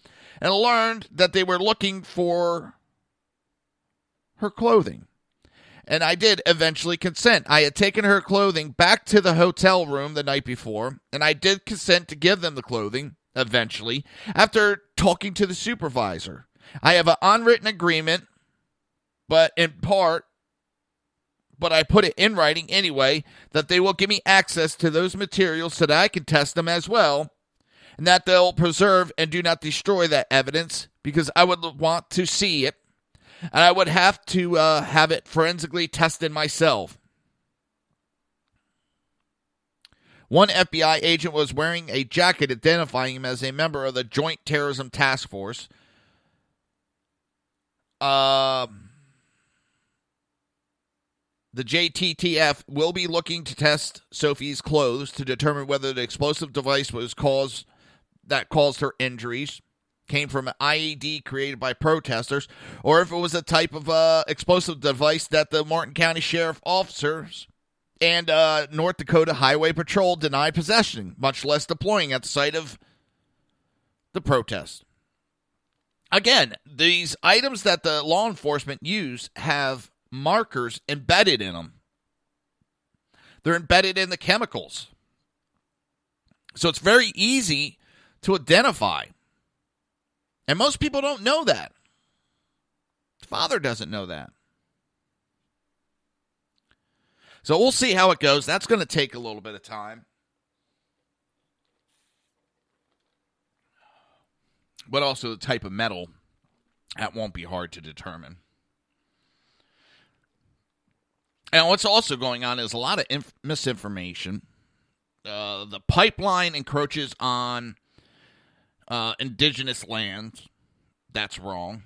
and learned that they were looking for her clothing. And I did eventually consent. I had taken her clothing back to the hotel room the night before, and I did consent to give them the clothing, eventually, after talking to the supervisor. I have an unwritten agreement, but I put it in writing anyway, that they will give me access to those materials so that I can test them as well, and that they'll preserve and do not destroy that evidence, because I would want to see it, and I would have to have it forensically tested myself. One FBI agent was wearing a jacket identifying him as a member of the Joint Terrorism Task Force. The JTTF will be looking to test Sophie's clothes to determine whether the explosive device caused her injuries came from an IED created by protesters, or if it was a type of explosive device that the Martin County Sheriff officers and North Dakota Highway Patrol denied possession, much less deploying at the site of the protest. Again, these items that the law enforcement use have markers embedded in them. They're embedded in the chemicals. So it's very easy to identify. And most people don't know that. The father doesn't know that. So we'll see how it goes. That's going to take a little bit of time. But also the type of metal, that won't be hard to determine. And what's also going on is a lot of misinformation. The pipeline encroaches on indigenous lands. That's wrong.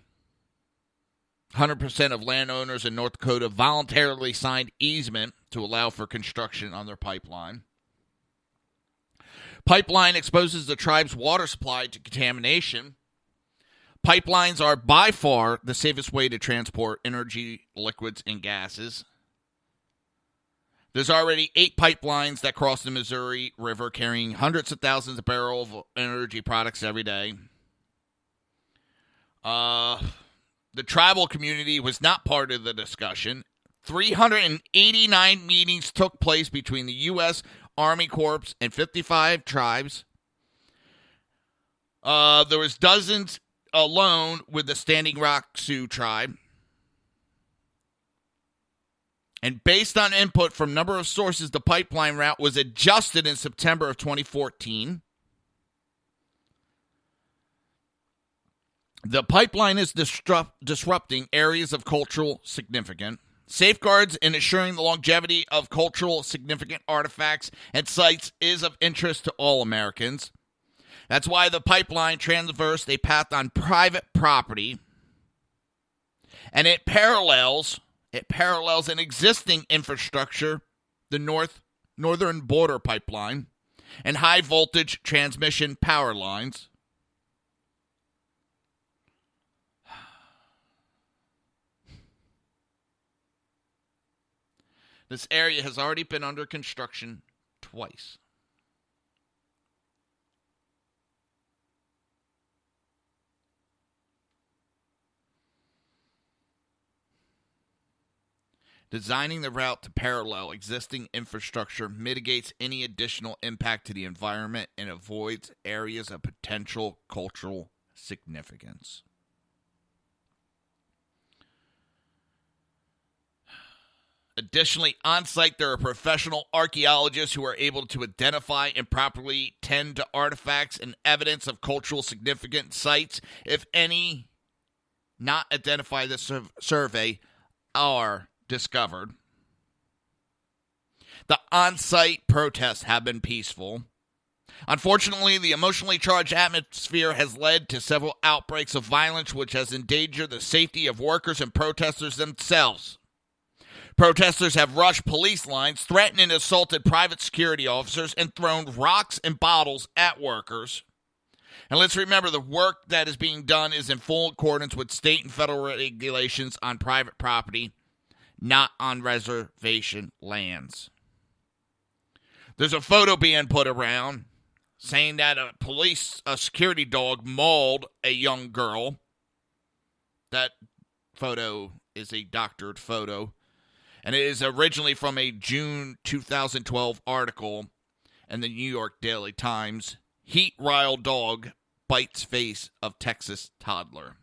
100% of landowners in North Dakota voluntarily signed easement to allow for construction on their pipeline. Pipeline exposes the tribe's water supply to contamination. Pipelines are by far the safest way to transport energy, liquids, and gases. There's already 8 pipelines that cross the Missouri River carrying hundreds of thousands of barrels of energy products every day. The tribal community was not part of the discussion. 389 meetings took place between the U.S. Army Corps and 55 tribes. There was dozens alone with the Standing Rock Sioux tribe. And based on input from a number of sources, the pipeline route was adjusted in September of 2014. The pipeline is disrupting areas of cultural significance. Safeguards in ensuring the longevity of cultural significant artifacts and sites is of interest to all Americans. That's why the pipeline traversed a path on private property, and it parallels an existing infrastructure, the Northern Border Pipeline, and high-voltage transmission power lines. This area has already been under construction twice. Designing the route to parallel existing infrastructure mitigates any additional impact to the environment and avoids areas of potential cultural significance. Additionally, on site, there are professional archaeologists who are able to identify and properly tend to artifacts and evidence of cultural significant sites. If any not identified in the survey are discovered. The on-site protests have been peaceful. Unfortunately, the emotionally charged atmosphere has led to several outbreaks of violence, which has endangered the safety of workers and protesters themselves. Protesters have rushed police lines, threatened and assaulted private security officers, and thrown rocks and bottles at workers. And let's remember, the work that is being done is in full accordance with state and federal regulations on private property, not on reservation lands. There's a photo being put around saying that a security dog mauled a young girl. That photo is a doctored photo. And it is originally from a June 2012 article in the New York Daily Times. Heat-riled dog bites face of Texas toddler.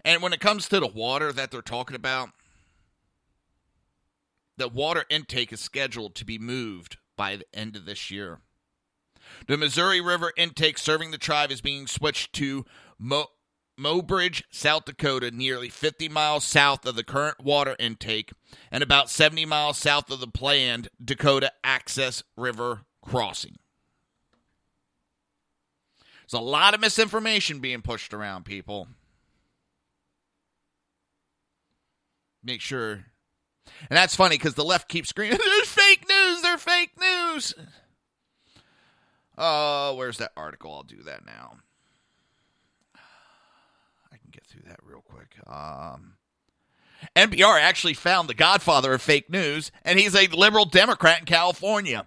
And when it comes to the water that they're talking about, the water intake is scheduled to be moved by the end of this year. The Missouri River intake serving the tribe is being switched to Mobridge, South Dakota, nearly 50 miles south of the current water intake and about 70 miles south of the planned Dakota Access River crossing. There's a lot of misinformation being pushed around, people. Make sure. And that's funny because the left keeps screaming, there's fake news, they're fake news. Where's that article? I'll do that now. I can get through that real quick. NPR actually found the godfather of fake news, and he's a liberal Democrat in California.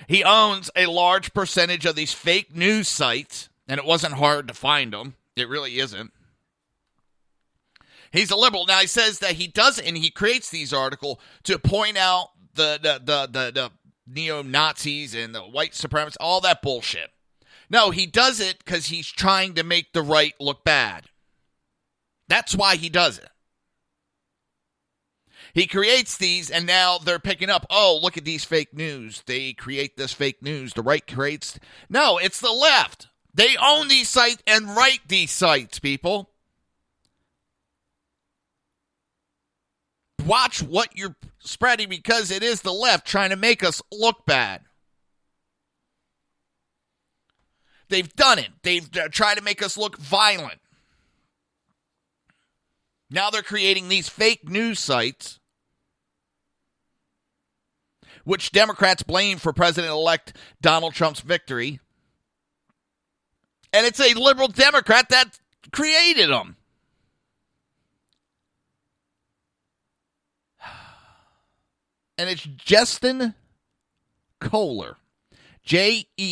He owns a large percentage of these fake news sites, and it wasn't hard to find them. It really isn't. He's a liberal. Now, he says that he does it, and he creates these articles to point out the neo-Nazis and the white supremacists, all that bullshit. No, he does it because he's trying to make the right look bad. That's why he does it. He creates these, and now they're picking up, oh, look at these fake news. They create this fake news. The right creates. No, it's the left. They own these sites and write these sites, people. Watch what you're spreading because it is the left trying to make us look bad. They've done it. They've tried to make us look violent. Now they're creating these fake news sites, which Democrats blame for President-elect Donald Trump's victory. And it's a liberal Democrat that created them. And it's Justin Kohler. Justincoler.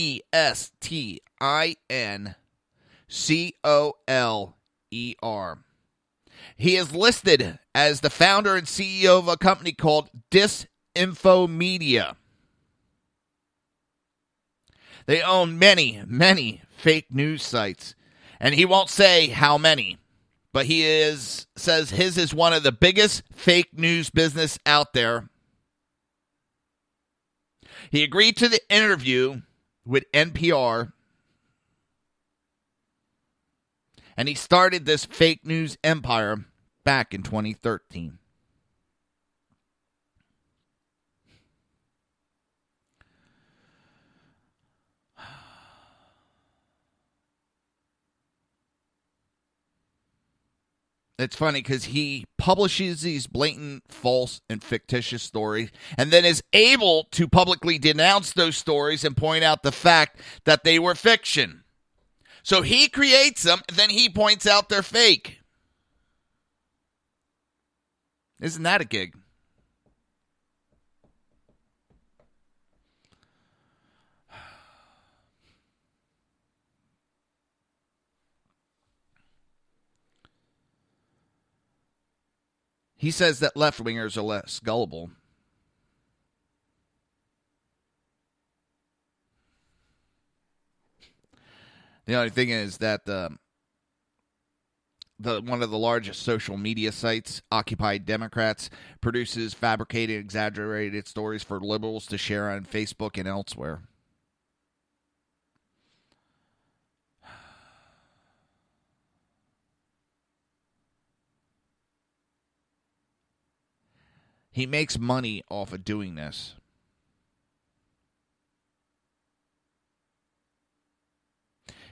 He is listed as the founder and CEO of a company called Disinfo Media. They own many, many fake news sites. And he won't say how many. But he says his is one of the biggest fake news business out there. He agreed to the interview with NPR, and he started this fake news empire back in 2013. It's funny because he publishes these blatant, false, and fictitious stories and then is able to publicly denounce those stories and point out the fact that they were fiction. So he creates them, and then he points out they're fake. Isn't that a gig? He says that left-wingers are less gullible. The only thing is that the one of the largest social media sites, Occupy Democrats, produces fabricated, exaggerated stories for liberals to share on Facebook and elsewhere. He makes money off of doing this.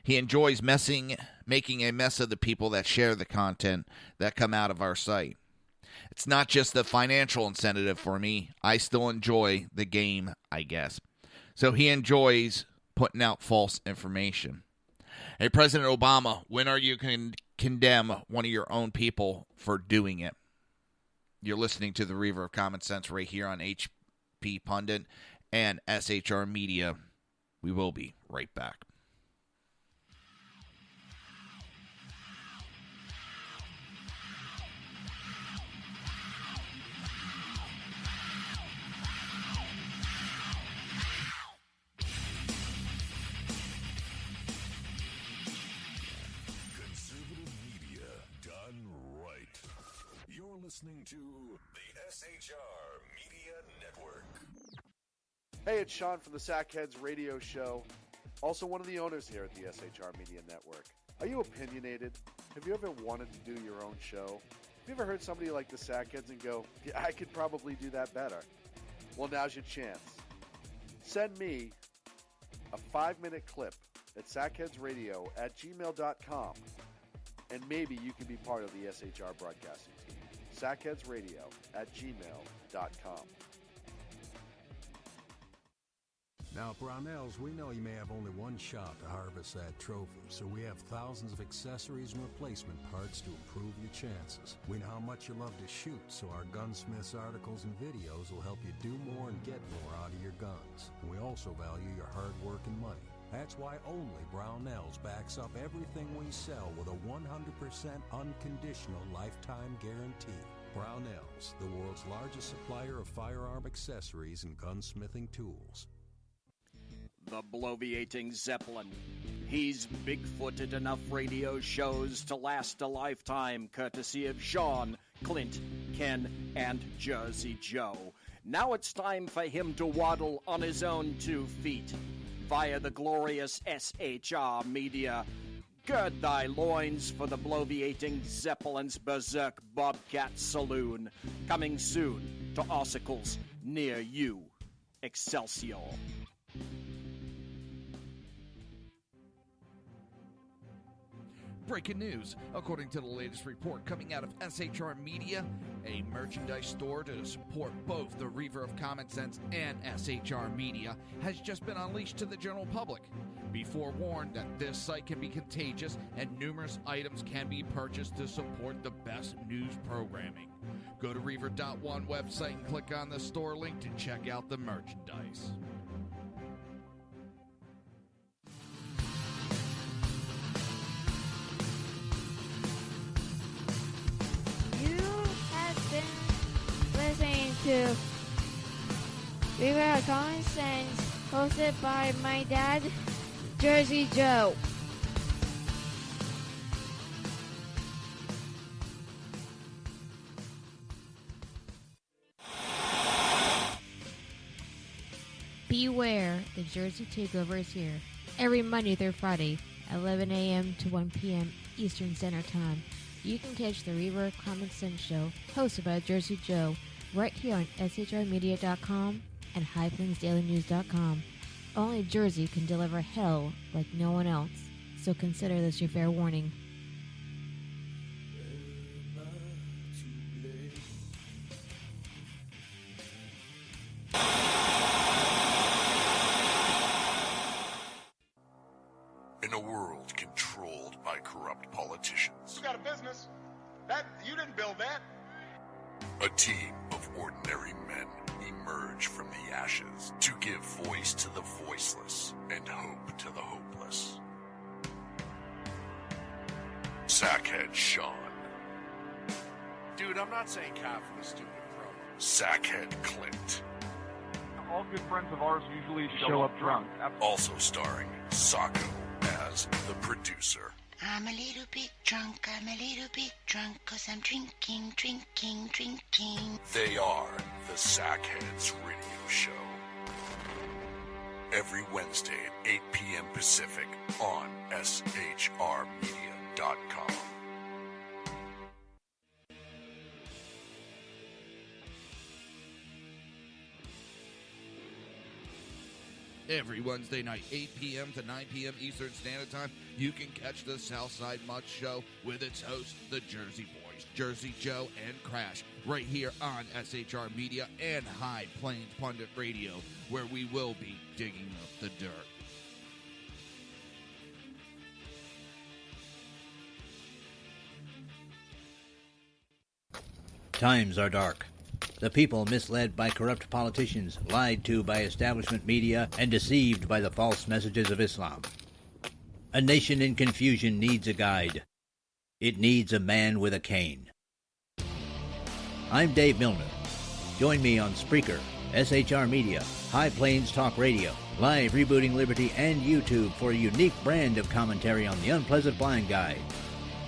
He enjoys making a mess of the people that share the content that come out of our site. It's not just the financial incentive for me. I still enjoy the game, I guess. So he enjoys putting out false information. Hey, President Obama, when are you going to condemn one of your own people for doing it? You're listening to the Reaver of Common Sense right here on HP Pundit and SHR Media. We will be right back. Listening to the SHR Media Network. Hey, it's Sean from the Sackheads Radio Show, also one of the owners here at the SHR Media Network. Are you opinionated? Have you ever wanted to do your own show? Have you ever heard somebody like the Sackheads and go, yeah, I could probably do that better? Well, now's your chance. Send me a 5-minute clip at sackheadsradio@gmail.com, and maybe you can be part of the SHR broadcasting team. sackheadsradio@gmail.com. Now, Brownells, we know you may have only one shot to harvest that trophy, so we have thousands of accessories and replacement parts to improve your chances. We know how much you love to shoot, so our gunsmiths articles and videos will help you do more and get more out of your guns. And we also value your hard work and money. That's why only Brownells backs up everything we sell with a 100% unconditional lifetime guarantee. Brownells, the world's largest supplier of firearm accessories and gunsmithing tools. The bloviating Zeppelin. He's big-footed enough radio shows to last a lifetime, courtesy of Sean, Clint, Ken, and Jersey Joe. Now it's time for him to waddle on his own 2 feet via the glorious SHR Media. Gird thy loins for the bloviating Zeppelin's Berserk Bobcat Saloon. Coming soon to ossicles near you. Excelsior. Breaking news. According to the latest report coming out of SHR Media, a merchandise store to support both the Reaver of Common Sense and SHR Media has just been unleashed to the general public. Be forewarned that this site can be contagious and numerous items can be purchased to support the best news programming. Go to Reaver.one website and click on the store link to check out the merchandise. Listening to Reaver of Common Sense, hosted by my dad, Jersey Joe. Beware, the Jersey Takeover is here. Every Monday through Friday, 11 a.m. to 1 p.m. Eastern Standard Time. You can catch the Reaver of Common Sense show, hosted by Jersey Joe, right here on shrmedia.com and highplansdailynews.com. Only Jersey can deliver hell like no one else, so consider this your fair warning. In a world controlled by corrupt politicians, You got a business. That you didn't build that. a team of ordinary men emerge from the ashes to give voice to the voiceless and hope to the hopeless. Sackhead Sean, Dude, I'm not saying cop for the stupid pro. Sackhead Clint, All good friends of ours usually show up drunk. also starring Sacco as is the producer. I'm a little bit drunk, I'm a little bit drunk, 'cause I'm drinking. They are the Sackheads Radio Show. Every Wednesday at 8 p.m. Pacific on shrmedia.com. Every Wednesday night, 8 p.m. to 9 p.m. Eastern Standard Time, you can catch the Southside Mutt Show with its hosts, the Jersey Boys, Jersey Joe and Crash, right here on SHR Media and High Plains Pundit Radio, where we will be digging up the dirt. Times are dark. The people misled by corrupt politicians, lied to by establishment media, and deceived by the false messages of Islam. A nation in confusion needs a guide. It needs a man with a cane. I'm Dave Milner. Join me on Spreaker, SHR Media, High Plains Talk Radio, Live Rebooting Liberty, and YouTube for a unique brand of commentary on the unpleasant blind guide.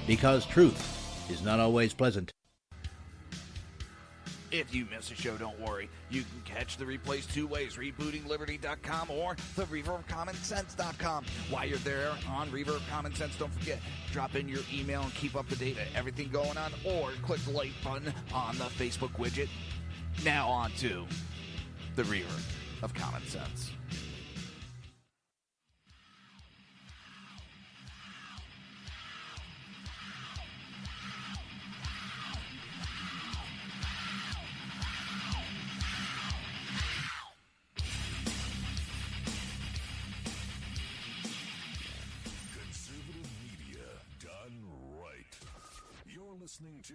Because truth is not always pleasant. If you miss a show, don't worry. You can catch the replays two ways, rebootingliberty.com or the Reaver of Common Sense.com. While you're there on Reaver of Common Sense, don't forget, drop in your email and keep up to date on everything going on, or click the like button on the Facebook widget. Now on to the Reaver of Common Sense. Listening to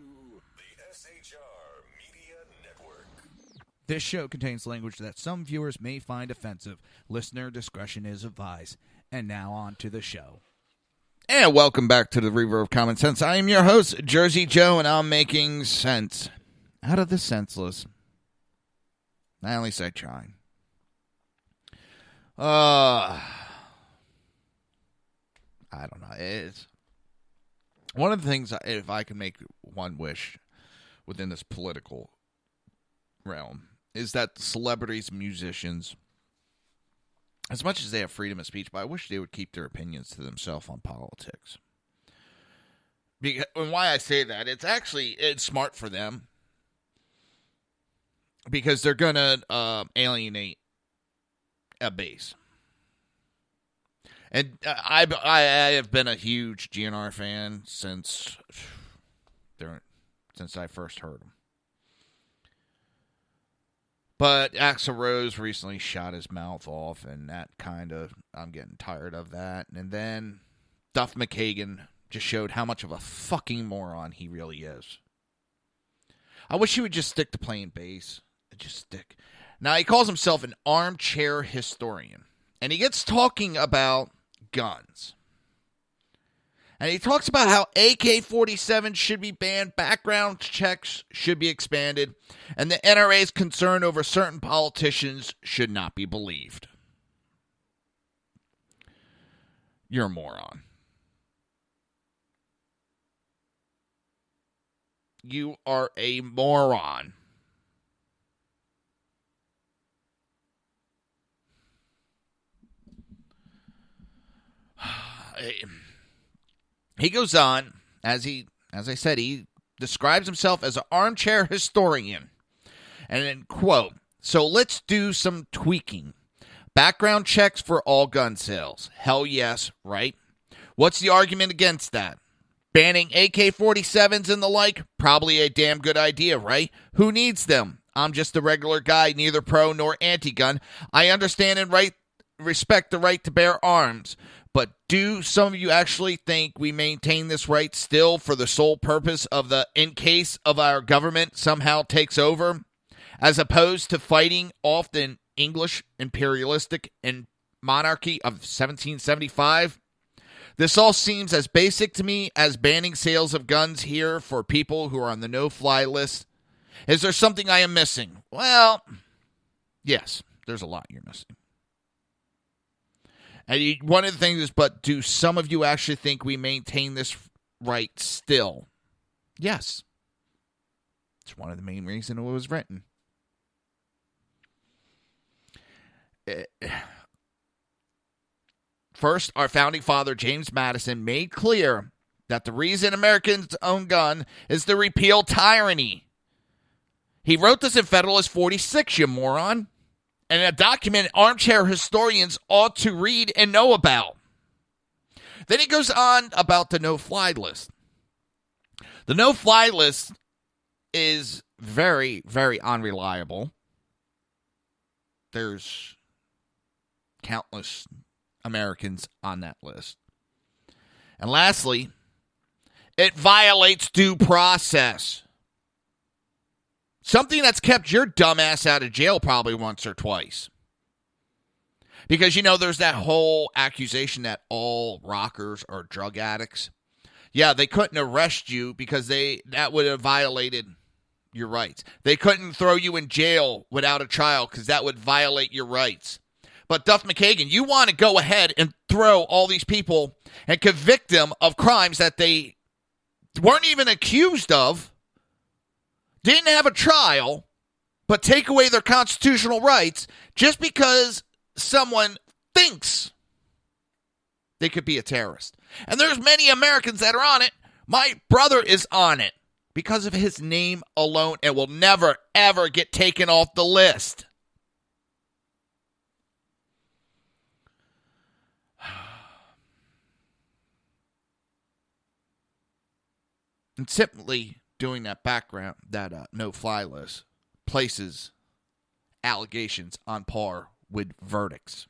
the SHR Media Network. This show contains language that some viewers may find offensive. Listener discretion is advised. And now on to the show. And welcome back to the Reaver of Common Sense. I am your host, Jersey Joe, and I'm making sense out of the senseless. At least I try. I don't know. It's one of the things, if I can make one wish within this political realm, is that celebrities, musicians, as much as they have freedom of speech, but I wish they would keep their opinions to themselves on politics. And why I say that, it's smart for them, because they're going to alienate a base. And I have been a huge GNR fan since I first heard him. But Axl Rose recently shot his mouth off, and that I'm getting tired of that. And then Duff McKagan just showed how much of a fucking moron he really is. I wish he would just stick to playing bass. Just stick. Now, he calls himself an armchair historian. And he gets talking about guns. And he talks about how AK-47 should be banned, background checks should be expanded, and the NRA's concern over certain politicians should not be believed. You're a moron. You are a moron. He goes on, as I said, he describes himself as an armchair historian. And then, quote, "So let's do some tweaking. Background checks for all gun sales. Hell yes, right? What's the argument against that? Banning AK-47s and the like? Probably a damn good idea, right? Who needs them? I'm just a regular guy, neither pro nor anti-gun. I understand and respect the right to bear arms. But do some of you actually think we maintain this right still for the sole purpose of in case of our government somehow takes over, as opposed to fighting off the English imperialistic and monarchy of 1775? This all seems as basic to me as banning sales of guns here for people who are on the no-fly list. Is there something I am missing? Well, yes, there's a lot you're missing. And one of the things is, but do some of you actually think we maintain this right still? Yes. It's one of the main reasons it was written. First, our founding father, James Madison, made clear that the reason Americans own gun is to repeal tyranny. He wrote this in Federalist 46, you moron. And a document armchair historians ought to read and know about. Then he goes on about the no-fly list. The no-fly list is very, very unreliable. There's countless Americans on that list. And lastly, it violates due process. Something that's kept your dumbass out of jail probably once or twice. Because, there's that whole accusation that all rockers are drug addicts. Yeah, they couldn't arrest you because that would have violated your rights. They couldn't throw you in jail without a trial because that would violate your rights. But Duff McKagan, you want to go ahead and throw all these people and convict them of crimes that they weren't even accused of, didn't have a trial, but take away their constitutional rights just because someone thinks they could be a terrorist. And there's many Americans that are on it. My brother is on it because of his name alone and will never, ever get taken off the list. And simply doing that background, that no-fly list, places allegations on par with verdicts.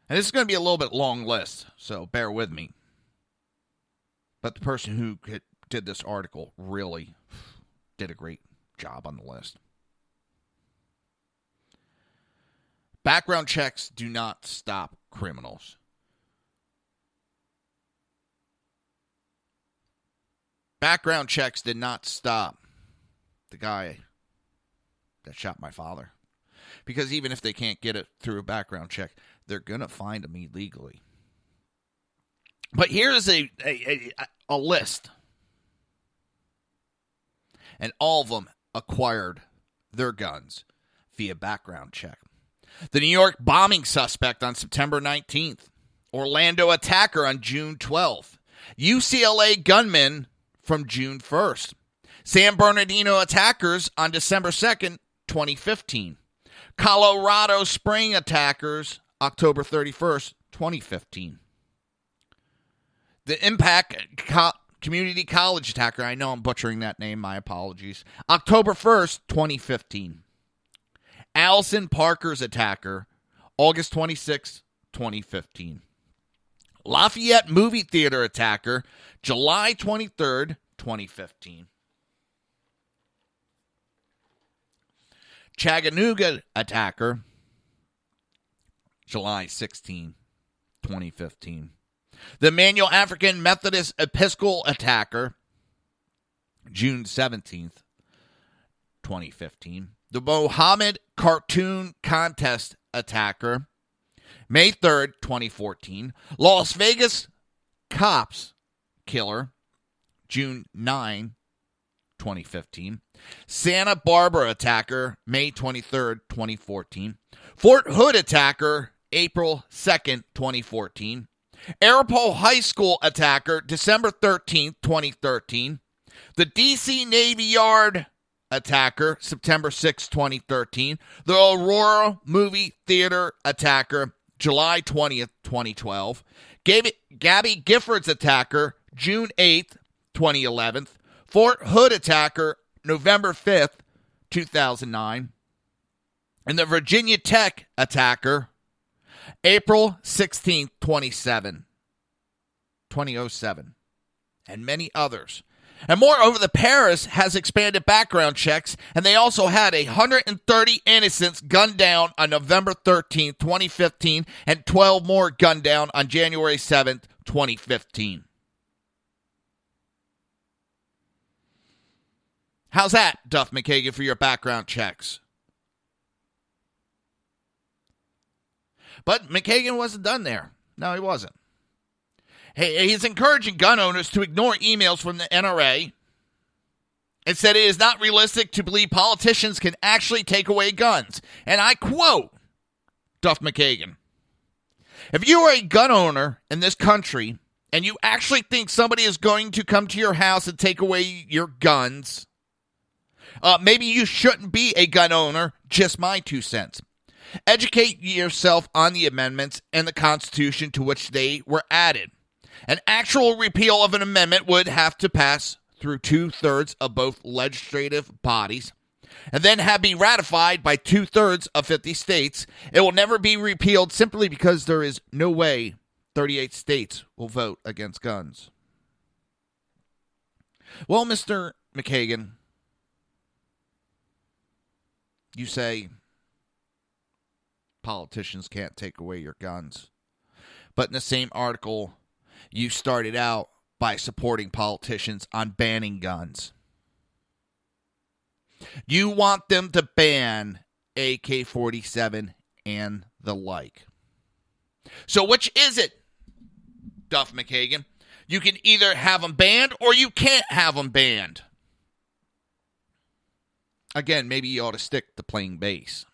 And this is going to be a little bit long list, so bear with me. But the person who did this article really did a great job on the list. Background checks do not stop criminals. Background checks did not stop the guy that shot my father. Because even if they can't get it through a background check, they're going to find him illegally. But here's a list. And all of them acquired their guns via background check. The New York bombing suspect on September 19th. Orlando attacker on June 12th. UCLA gunman from June 1st. San Bernardino attackers on December 2nd, 2015. Colorado Spring attackers, October 31st, 2015. The Impact Community College attacker, I know I'm butchering that name, my apologies. October 1st, 2015. Allison Parker's attacker, August 26th, 2015. Lafayette Movie Theater attacker, July 23rd, 2015. Chattanooga attacker, July 16, 2015. The Manual African Methodist Episcopal attacker, June 17th, 2015. The Mohammed Cartoon Contest attacker, May 3rd, 2014. Las Vegas Cops killer, June 9, 2015. Santa Barbara attacker, May 23rd, 2014. Fort Hood attacker, April 2nd, 2014. Arapahoe High School attacker, December 13th, 2013. The D.C. Navy Yard attacker, September 6, 2013. The Aurora Movie Theater attacker, July 20th, 2012. Gabby Giffords attacker, June 8th, 2011. Fort Hood attacker, November 5th, 2009. And the Virginia Tech attacker, April 16th, 2007. And many others. And moreover, the Paris has expanded background checks, and they also had 130 innocents gunned down on November 13th, 2015, and 12 more gunned down on January 7th, 2015. How's that, Duff McKagan, for your background checks? But McKagan wasn't done there. No, he wasn't. He's encouraging gun owners to ignore emails from the NRA and said it is not realistic to believe politicians can actually take away guns. And I quote Duff McKagan, "If you are a gun owner in this country and you actually think somebody is going to come to your house and take away your guns, maybe you shouldn't be a gun owner. Just my 2 cents. Educate yourself on the amendments and the Constitution to which they were added. An actual repeal of an amendment would have to pass through 2/3 of both legislative bodies and then be ratified by 2/3 of 50 states. It will never be repealed simply because there is no way 38 states will vote against guns." Well, Mr. McKagan, you say politicians can't take away your guns. But in the same article, you started out by supporting politicians on banning guns. You want them to ban AK-47 and the like. So which is it, Duff McKagan? You can either have them banned or you can't have them banned. Again, maybe you ought to stick to playing bass.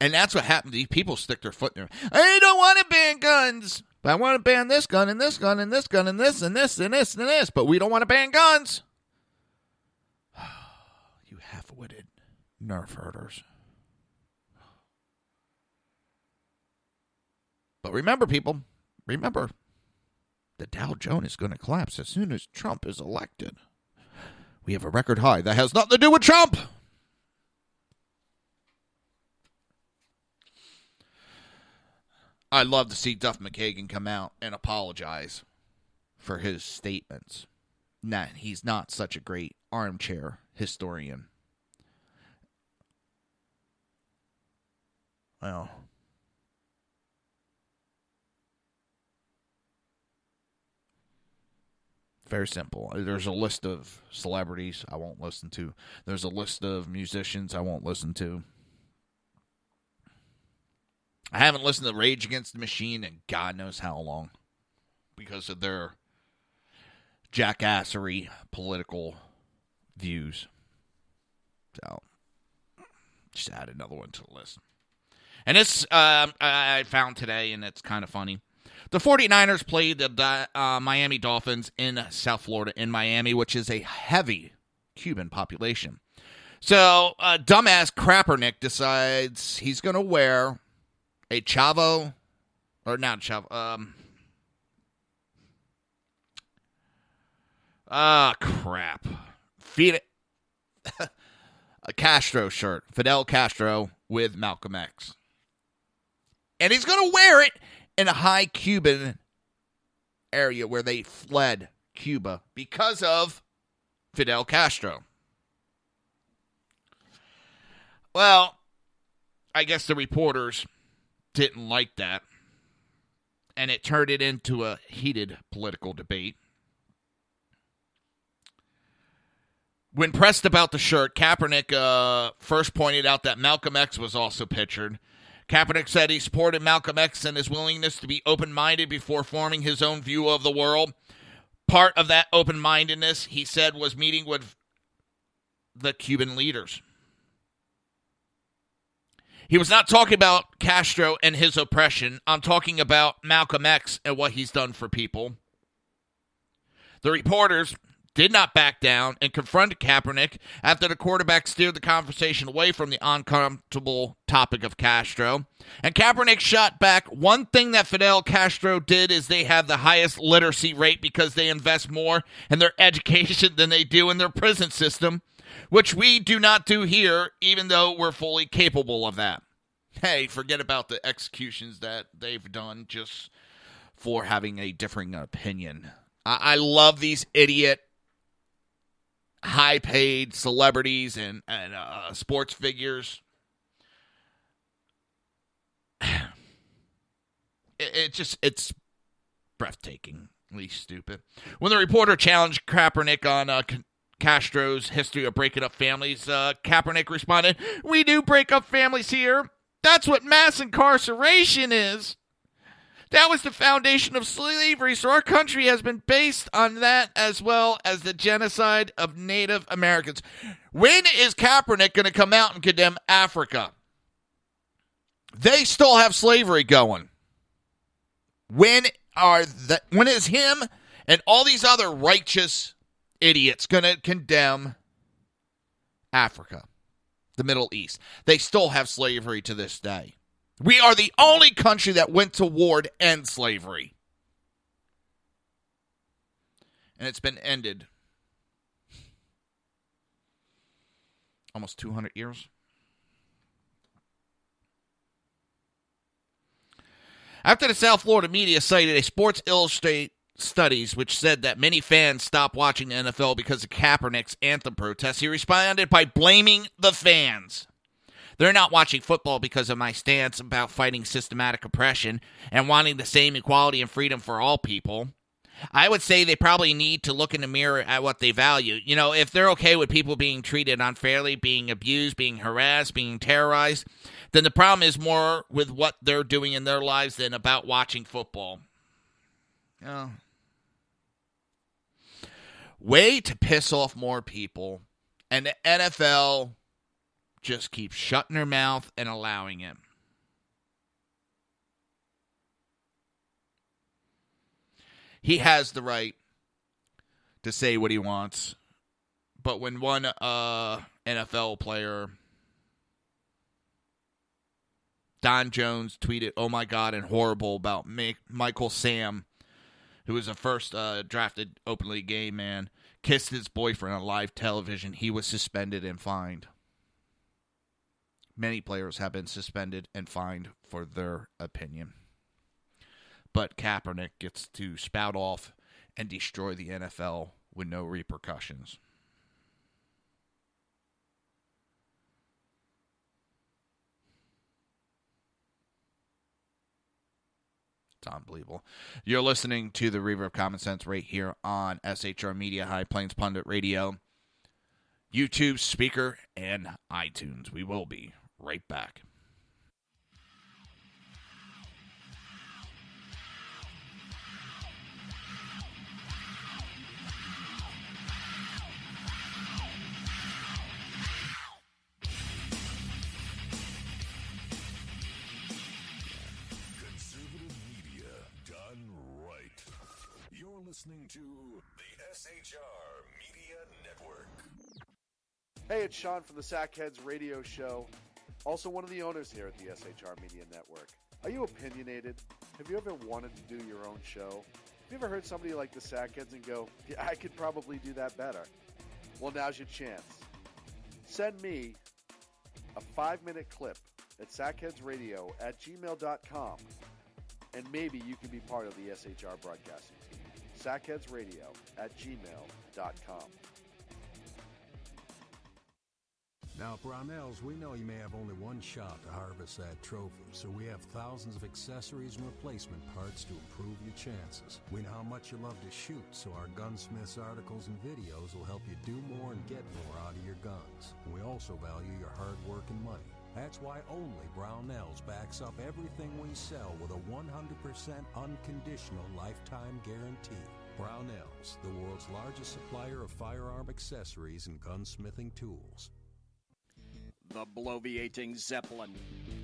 And that's what happened. These people stick their foot in there. I don't want to ban guns, but I want to ban this gun and this gun and this gun and this and this and this and this, but we don't want to ban guns. You half-witted nerf herders. But remember, people, remember, the Dow Jones is going to collapse as soon as Trump is elected. We have a record high. That has nothing to do with Trump. I'd love to see Duff McKagan come out and apologize for his statements. Nah, he's not such a great armchair historian. Well, very simple. There's a list of celebrities I won't listen to. There's a list of musicians I won't listen to. I haven't listened to Rage Against the Machine in God knows how long because of their jackassery political views. So, just add another one to the list. And this I found today, and it's kind of funny. The 49ers played the Miami Dolphins in South Florida, in Miami, which is a heavy Cuban population. So, dumbass Kaepernick decides he's going to wear a Chavo, or not Chavo, crap. A Castro shirt, Fidel Castro with Malcolm X. And he's going to wear it in a high Cuban area where they fled Cuba because of Fidel Castro. Well, I guess the reporters didn't like that, and it turned it into a heated political debate. When pressed about the shirt, Kaepernick first pointed out that Malcolm X was also pictured. Kaepernick said he supported Malcolm X and his willingness to be open-minded before forming his own view of the world. Part of that open-mindedness, he said, was meeting with the Cuban leaders. He was not talking about Castro and his oppression. I'm talking about Malcolm X and what he's done for people. The reporters did not back down and confronted Kaepernick after the quarterback steered the conversation away from the uncomfortable topic of Castro. And Kaepernick shot back, one thing that Fidel Castro did is they have the highest literacy rate because they invest more in their education than they do in their prison system, which we do not do here, even though we're fully capable of that. Hey, forget about the executions that they've done just for having a differing opinion. I love these idiot, high-paid celebrities and sports figures. It's breathtaking. blatantly stupid. When the reporter challenged Kaepernick on Castro's history of breaking up families, Kaepernick responded, "We do break up families here. That's what mass incarceration is. That was the foundation of slavery, so our country has been based on that as well as the genocide of Native Americans." When is Kaepernick going to come out and condemn Africa? They still have slavery going. When is him and all these other righteous idiots going to condemn Africa, the Middle East? They still have slavery to this day. We are the only country that went to war to end slavery. And it's been ended almost 200 years. After the South Florida media cited a Sports Illustrated studies which said that many fans stopped watching the NFL because of Kaepernick's anthem protests, he responded by blaming the fans. "They're not watching football because of my stance about fighting systematic oppression and wanting the same equality and freedom for all people. I would say they probably need to look in the mirror at what they value. You know, if they're okay with people being treated unfairly, being abused, being harassed, being terrorized, then the problem is more with what they're doing in their lives than about watching football." Oh. Way to piss off more people, and the NFL just keeps shutting their mouth and allowing it. He has the right to say what he wants, but when one NFL player, Don Jones, tweeted, "Oh my God," and horrible about Michael Sam, who was the first drafted openly gay man, kissed his boyfriend on live television, he was suspended and fined. Many players have been suspended and fined for their opinion. But Kaepernick gets to spout off and destroy the NFL with no repercussions. It's unbelievable. You're listening to the Reaver of Common Sense right here on SHR Media, High Plains Pundit Radio, YouTube, Speaker, and iTunes. We will be right back. Listening to the SHR Media Network. Hey, it's Sean from the Sackheads Radio Show, also one of the owners here at the SHR Media Network. Are you opinionated? Have you ever wanted to do your own show? Have you ever heard somebody like the Sackheads and go, "Yeah, I could probably do that better"? Well, now's your chance. Send me a 5-minute clip at sackheadsradio@gmail.com, and maybe you can be part of the SHR broadcasting team. sackheadsradio@gmail.com. Now, Brownells, we know you may have only one shot to harvest that trophy, so we have thousands of accessories and replacement parts to improve your chances. We know how much you love to shoot, so our gunsmiths articles and videos will help you do more and get more out of your guns. We also value your hard work and money. That's why only Brownells backs up everything we sell with a 100% unconditional lifetime guarantee. Brownells, the world's largest supplier of firearm accessories and gunsmithing tools. The bloviating Zeppelin.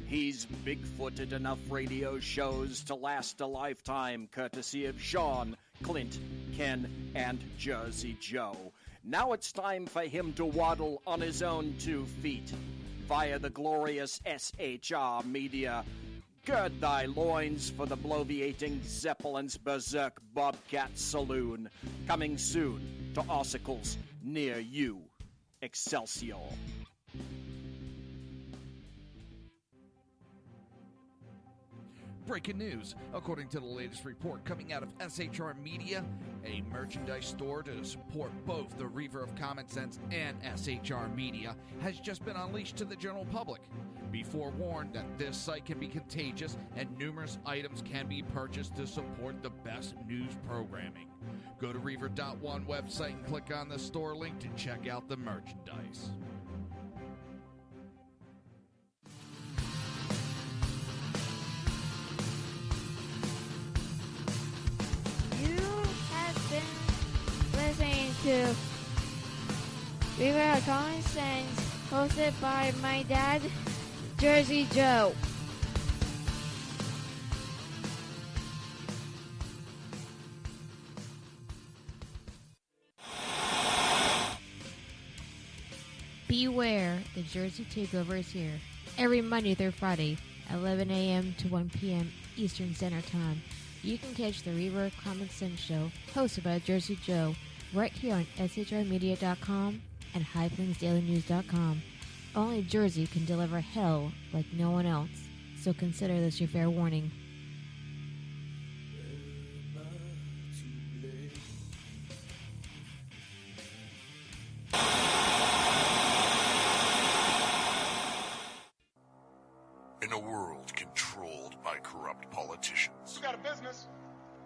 He's big-footed enough radio shows to last a lifetime, courtesy of Sean, Clint, Ken, and Jersey Joe. Now it's time for him to waddle on his own 2 feet via the glorious SHR Media. Gird thy loins for the bloviating Zeppelin's Berserk Bobcat Saloon. Coming soon to Ossicles near you. Excelsior. Breaking news. According to the latest report coming out of SHR Media, A merchandise store to support both the Reaver of Common Sense and SHR Media has just been unleashed to the general public. Be forewarned that this site can be contagious and numerous items can be purchased to support the best news programming. Go to Reaver.one website and click on the store link to check out the merchandise. You have been listening to Reaver of Common Sense, hosted by my dad, Jersey Joe. Beware, the Jersey Takeover is here. Every Monday through Friday, 11 a.m. to 1 p.m. Eastern Standard Time. You can catch the Reaver of Common Sense show, hosted by Jersey Joe, right here on shrmedia.com and highplainsdailynews.com. Only Jersey can deliver hell like no one else, so consider this your fair warning. In a world controlled by corrupt politicians, You got a business.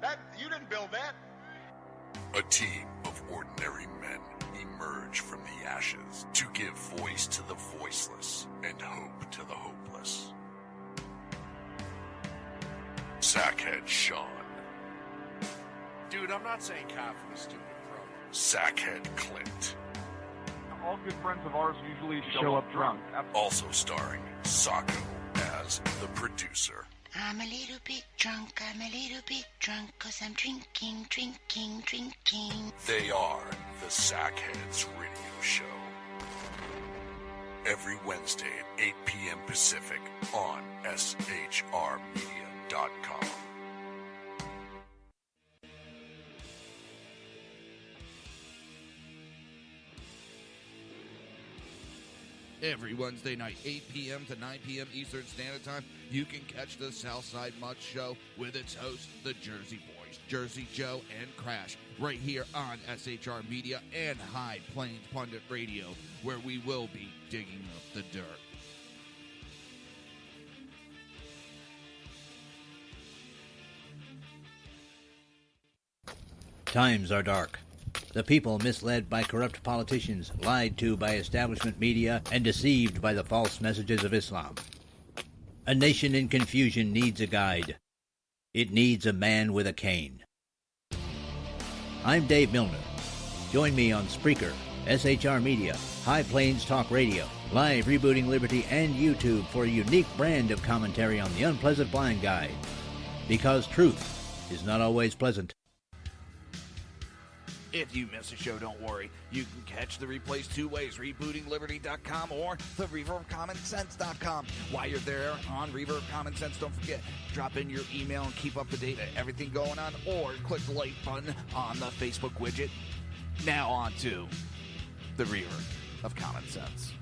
That you didn't build that. a team of ordinary men emerge from the ashes to give voice to the voiceless and hope to the hopeless. Sackhead Sean, Dude, I'm not saying cough for the stupid pro. Sackhead Clint, All good friends of ours usually show up drunk. also starring Sacco as the producer. I'm a little bit drunk, I'm a little bit drunk, 'cause I'm drinking, drinking, drinking. They are the Sackheads Radio Show. Every Wednesday at 8 p.m. Pacific on shrmedia.com. Every Wednesday night, 8 p.m. to 9 p.m. Eastern Standard Time, you can catch the Southside Mutt Show with its hosts, the Jersey Boys, Jersey Joe and Crash, right here on SHR Media and High Plains Pundit Radio, where we will be digging up the dirt. Times are dark. The people misled by corrupt politicians, lied to by establishment media, and deceived by the false messages of Islam. A nation in confusion needs a guide. It needs a man with a cane. I'm Dave Milner. Join me on Spreaker, SHR Media, High Plains Talk Radio, Live Rebooting Liberty, and YouTube for a unique brand of commentary on the unpleasant blind guide. Because truth is not always pleasant. If you miss a show, don't worry. You can catch the replays two ways, rebootingliberty.com or the reaverofcommonsense.com. While you're there on Reaver of Common Sense, don't forget, drop in your email and keep up to date on everything going on, or click the like button on the Facebook widget. Now on to the Reaver of Common Sense.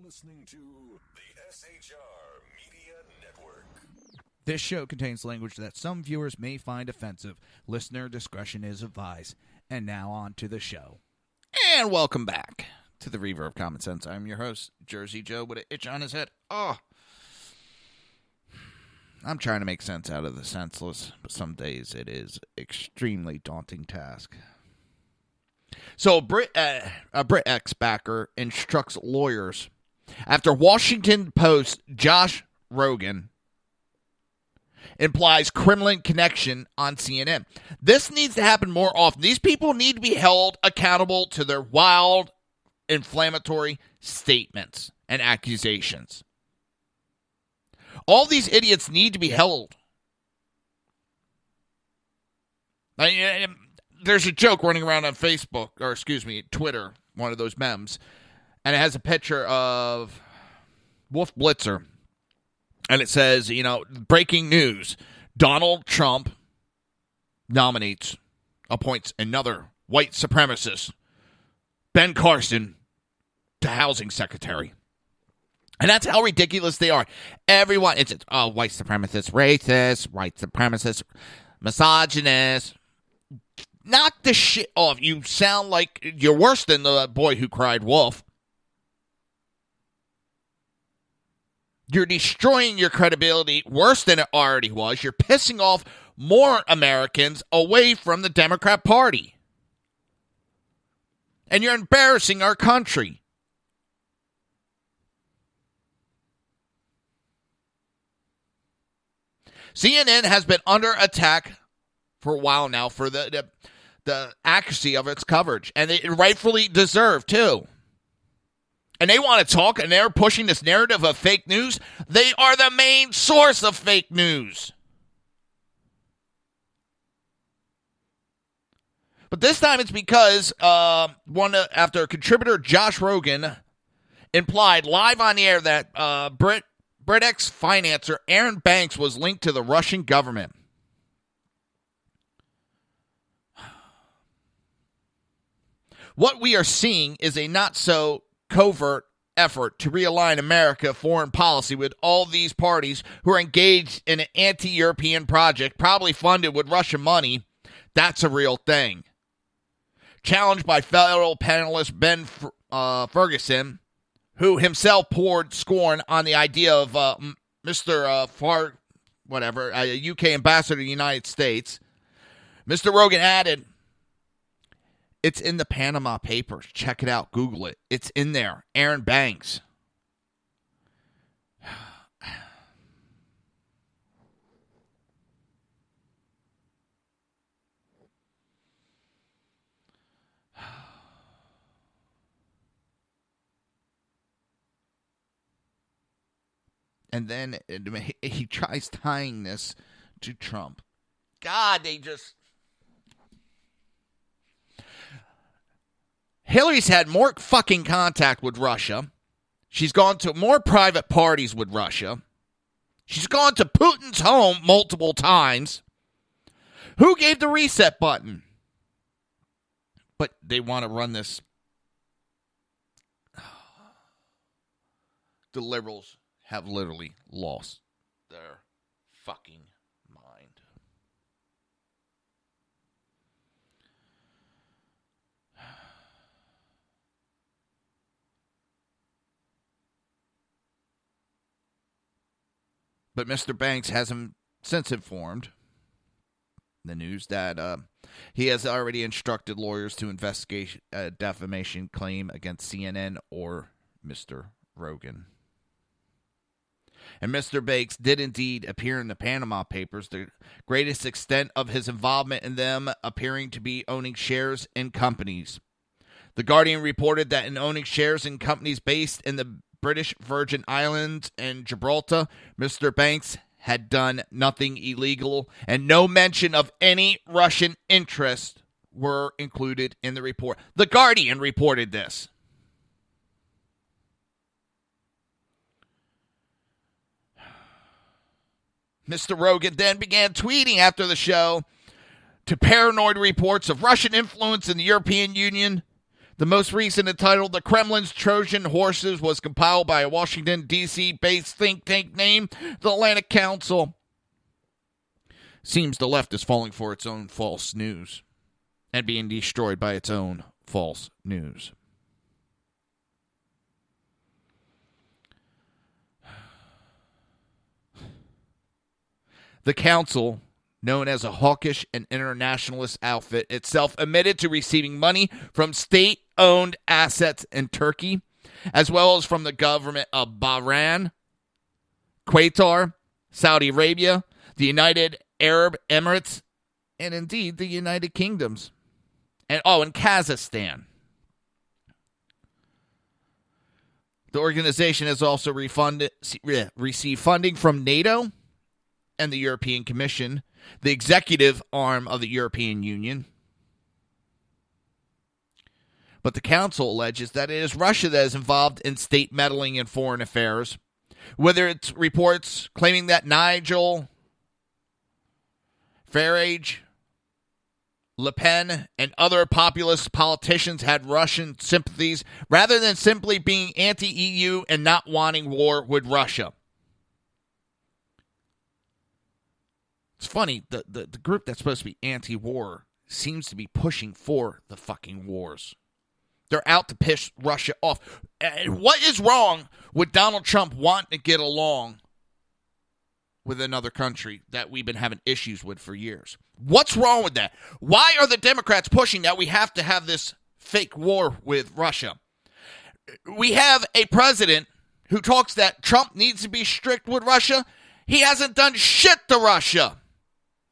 Listening to the SHR Media Network. This show contains language that some viewers may find offensive. Listener discretion is advised. And now on to the show. And welcome back to the Reaver of Common Sense. I'm your host, Jersey Joe, with an itch on his head. Oh, I'm trying to make sense out of the senseless, but some days it is extremely daunting task. So a BritX backer instructs lawyers after Washington Post Josh Rogan implies criminal connection on CNN. This needs to happen more often. These people need to be held accountable to their wild, inflammatory statements and accusations. All these idiots need to be held. There's a joke running around on Facebook, or excuse me, Twitter, one of those memes, and it has a picture of Wolf Blitzer And it says, breaking news. Donald Trump appoints another white supremacist, Ben Carson, to housing secretary. And that's how ridiculous they are. Everyone, it's white supremacist, racist, white supremacist, misogynist. Knock the shit off. You sound like you're worse than the boy who cried wolf. You're destroying your credibility worse than it already was. You're pissing off more Americans away from the Democrat Party. And you're embarrassing our country. CNN has been under attack for a while now for the accuracy of its coverage. And it rightfully deserved, too. And they want to talk, and they're pushing this narrative of fake news. They are the main source of fake news. But this time it's because after contributor Josh Rogan implied live on the air that BritX financer Aaron Banks was linked to the Russian government. What we are seeing is a not-so-covert effort to realign America's foreign policy with all these parties who are engaged in an anti-European project, probably funded with Russian money. That's a real thing. Challenged by fellow panelist Ben Ferguson, who himself poured scorn on the idea of Mr. UK ambassador to the United States, Mr. Rogan added, "It's in the Panama Papers. Check it out. Google it. It's in there. Aaron Banks." And then he tries tying this to Trump. God, they just... Hillary's had more fucking contact with Russia. She's gone to more private parties with Russia. She's gone to Putin's home multiple times. Who gave the reset button? But they want to run this. The liberals have literally lost their fucking mind. But Mr. Banks has since informed the news that he has already instructed lawyers to investigate a defamation claim against CNN or Mr. Rogan. And Mr. Banks did indeed appear in the Panama Papers, the greatest extent of his involvement in them appearing to be owning shares in companies. The Guardian reported that in owning shares in companies based in the British Virgin Islands and Gibraltar, Mr. Banks had done nothing illegal, and no mention of any Russian interests were included in the report. The Guardian reported this. Mr. Rogan then began tweeting after the show to paranoid reports of Russian influence in the European Union. The most recent, entitled "The Kremlin's Trojan Horses," was compiled by a Washington, D.C.-based think tank named the Atlantic Council. Seems the left is falling for its own false news and being destroyed by its own false news. The council, known as a hawkish and internationalist outfit, itself admitted to receiving money from state-owned assets in Turkey, as well as from the government of Bahrain, Qatar, Saudi Arabia, the United Arab Emirates, and indeed the United Kingdoms. And Kazakhstan. The organization has also received funding from NATO and the European Commission, the executive arm of the European Union. But the council alleges that it is Russia that is involved in state meddling in foreign affairs, Whether it's reports claiming that Nigel Farage, Le Pen, and other populist politicians had Russian sympathies rather than simply being anti-EU and not wanting war with Russia. It's funny, the group that's supposed to be anti-war seems to be pushing for the fucking wars. They're out to piss Russia off. And what is wrong with Donald Trump wanting to get along with another country that we've been having issues with for years? What's wrong with that? Why are the Democrats pushing that we have to have this fake war with Russia? We have a president who talks that Trump needs to be strict with Russia. He hasn't done shit to Russia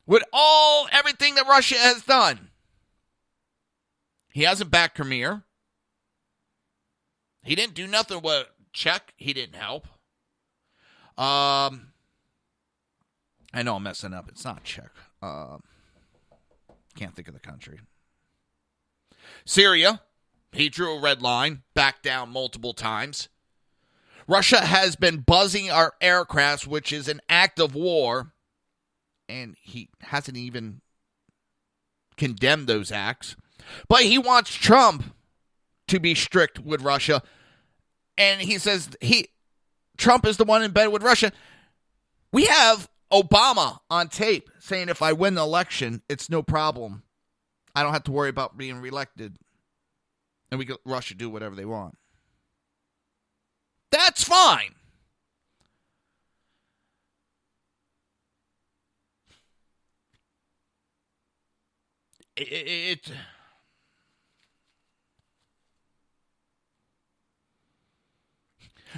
with everything that Russia has done. He hasn't backed Crimea. He didn't do nothing with Czech. He didn't help. I know I'm messing up. It's not Czech. Can't think of the country. Syria. He drew a red line. Backed down multiple times. Russia has been buzzing our aircrafts, which is an act of war. And he hasn't even condemned those acts. But he wants Trump to be strict with Russia. And he says Trump is the one in bed with Russia. We have Obama on tape saying if I win the election, it's no problem. I don't have to worry about being reelected. And we can Russia do whatever they want. That's fine.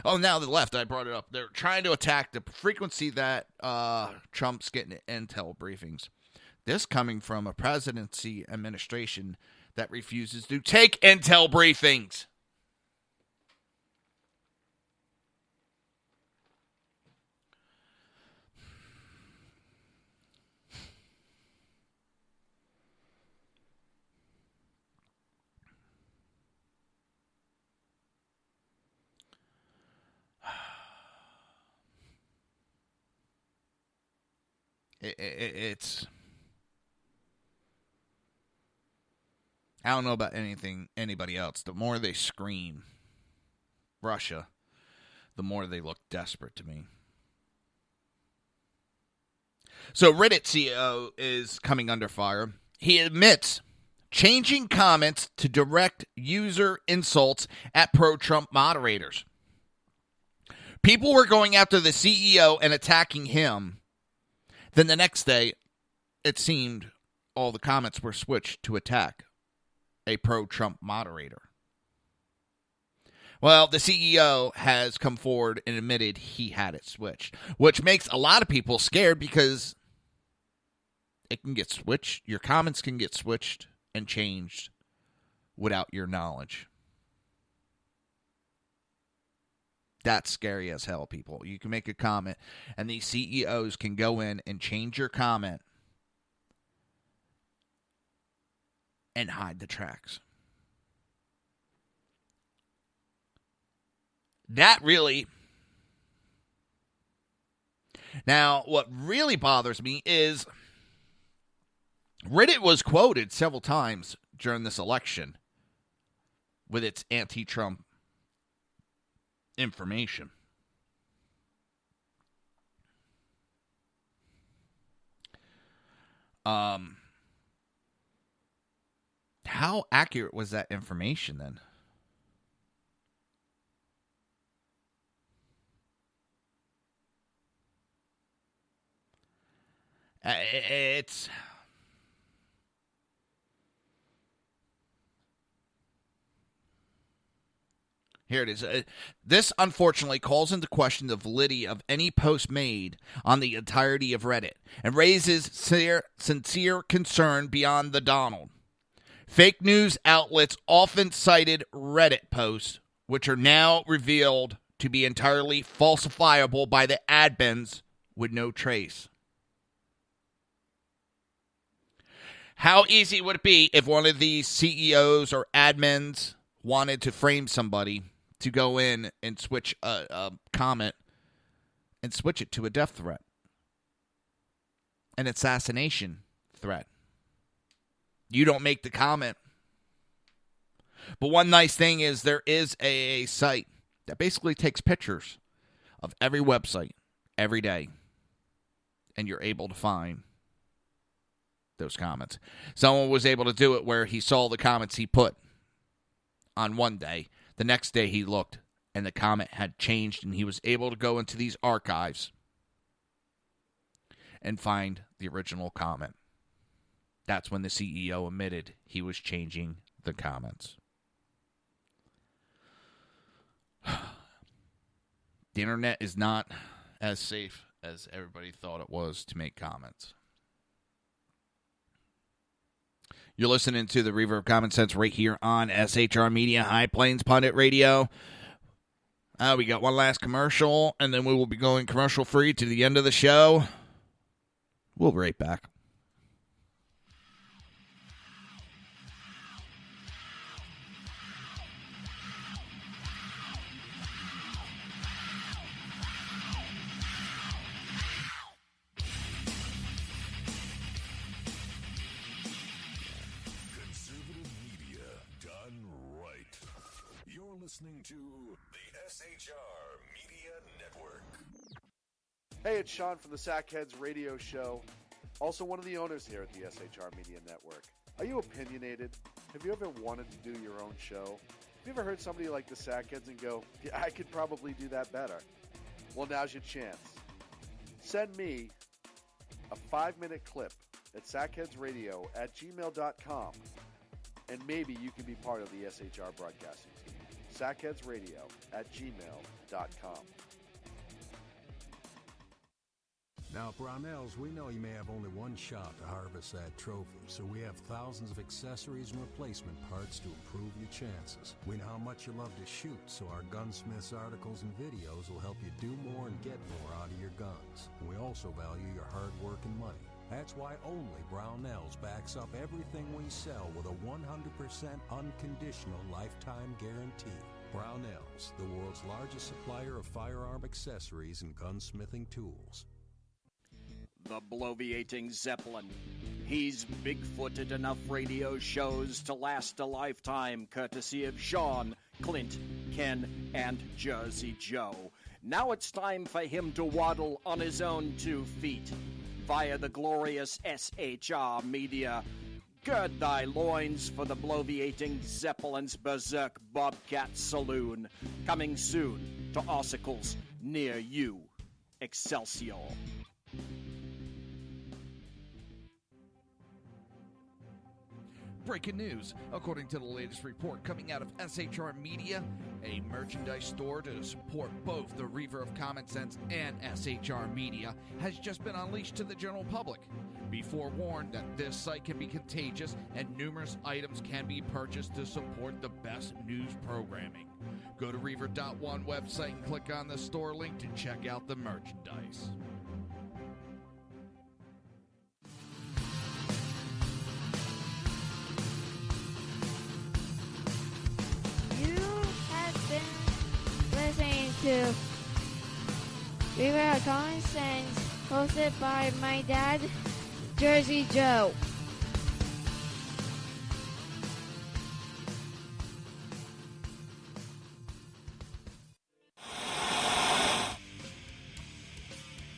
Oh, now the left, I brought it up. They're trying to attack the frequency that Trump's getting intel briefings. This coming from a presidency administration that refuses to take intel briefings. It's I don't know about anybody else. The more they scream Russia, the more they look desperate to me. So Reddit CEO is coming under fire. He admits changing comments to direct user insults at pro-Trump moderators. People were going after the CEO and attacking him. Then the next day, it seemed all the comments were switched to attack a pro-Trump moderator. Well, the CEO has come forward and admitted he had it switched, which makes a lot of people scared because it can get switched. Your comments can get switched and changed without your knowledge. That's scary as hell, people. You can make a comment, and these CEOs can go in and change your comment and hide the tracks. That really... Now, what really bothers me is Reddit was quoted several times during this election with its anti-Trump information. How accurate was that information then? It's... Here it is. This, unfortunately, calls into question the validity of any post made on the entirety of Reddit and raises sincere concern beyond the Donald. Fake news outlets often cited Reddit posts, which are now revealed to be entirely falsifiable by the admins with no trace. How easy would it be if one of these CEOs or admins wanted to frame somebody to go in and switch a comment and switch it to a death threat, an assassination threat. You don't make the comment. But one nice thing is there is a site that basically takes pictures of every website every day, and you're able to find those comments. Someone was able to do it where he saw the comments he put on one day. The next day he looked, and the comment had changed, and he was able to go into these archives and find the original comment. That's when the CEO admitted he was changing the comments. The internet is not as safe as everybody thought it was to make comments. You're listening to the Reaver of Common Sense right here on SHR Media, High Plains Pundit Radio. We got one last commercial, and then we will be going commercial-free to the end of the show. We'll be right back. Listening to the SHR Media Network. Hey, it's Sean from the Sackheads Radio Show, also one of the owners here at the SHR Media Network. Are you opinionated? Have you ever wanted to do your own show? Have you ever heard somebody like the Sackheads and go, yeah, I could probably do that better? Well, now's your chance. Send me a 5-minute clip at sackheadsradio@gmail.com, and maybe you can be part of the SHR broadcasting team. sackheadsradio@gmail.com. Now, Brownells, we know you may have only one shot to harvest that trophy, so we have thousands of accessories and replacement parts to improve your chances. We know how much you love to shoot, so our gunsmiths articles and videos will help you do more and get more out of your guns. And we also value your hard work and money. That's why only Brownells backs up everything we sell with a 100% unconditional lifetime guarantee. Brownells, the world's largest supplier of firearm accessories and gunsmithing tools. The bloviating Zeppelin. He's big-footed enough radio shows to last a lifetime, courtesy of Sean, Clint, Ken, and Jersey Joe. Now it's time for him to waddle on his own 2 feet. Via the glorious SHR Media. Gird thy loins for the bloviating Zeppelin's Berserk Bobcat Saloon. Coming soon to Ossicles near you. Excelsior. Breaking news. According to the latest report coming out of SHR Media, a merchandise store to support both the Reaver of Common Sense and SHR Media has just been unleashed to the general public. Be forewarned that this site can be contagious and numerous items can be purchased to support the best news programming. Go to Reaver.one website and click on the store link to check out the merchandise. Listening to Reaver of Common Sense, hosted by my dad, Jersey Joe.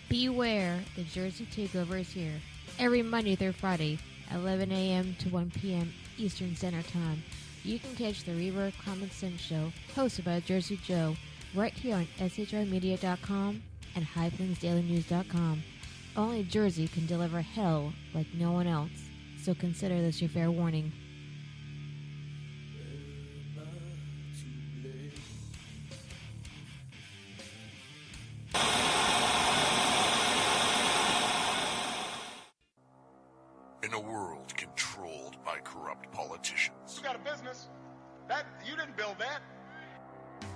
Beware, the Jersey Takeover is here. Every Monday through Friday, 11 a.m. to 1 p.m. Eastern Standard Time. You can catch the Reaver of Common Sense show, hosted by Jersey Joe, right here on shrmedia.com and highplainsdailynews.com. Only Jersey can deliver hell like no one else, so consider this your fair warning. In a world controlled by corrupt politicians, You got a business. You didn't build that.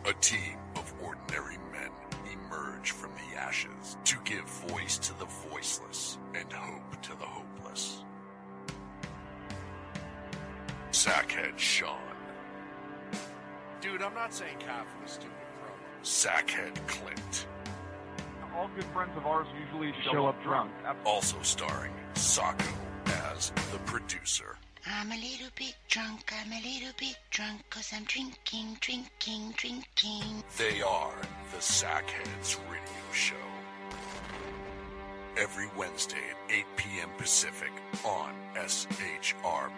a team of ordinary men emerge from the ashes to give voice to the voiceless and hope to the hopeless. Sackhead Sean. Dude, I'm not saying cough from a stupid program. Sackhead Clint. All good friends of ours usually show up drunk. Also starring Sacco as the producer. I'm a little bit drunk, 'cause I'm drinking. They are the Sackheads Radio Show. Every Wednesday at 8 p.m. Pacific on shrmedia.com.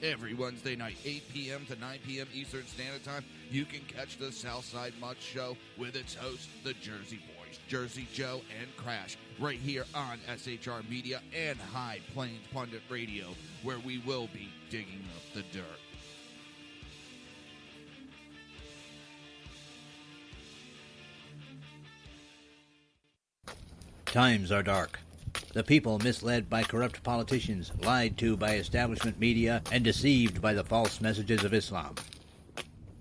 Every Wednesday night, 8 p.m. to 9 p.m. Eastern Standard Time, you can catch the Southside Mutt Show with its hosts, the Jersey Boys, Jersey Joe and Crash, right here on SHR Media and High Plains Pundit Radio, where we will be digging up the dirt. Times are dark. The people misled by corrupt politicians, lied to by establishment media, and deceived by the false messages of Islam.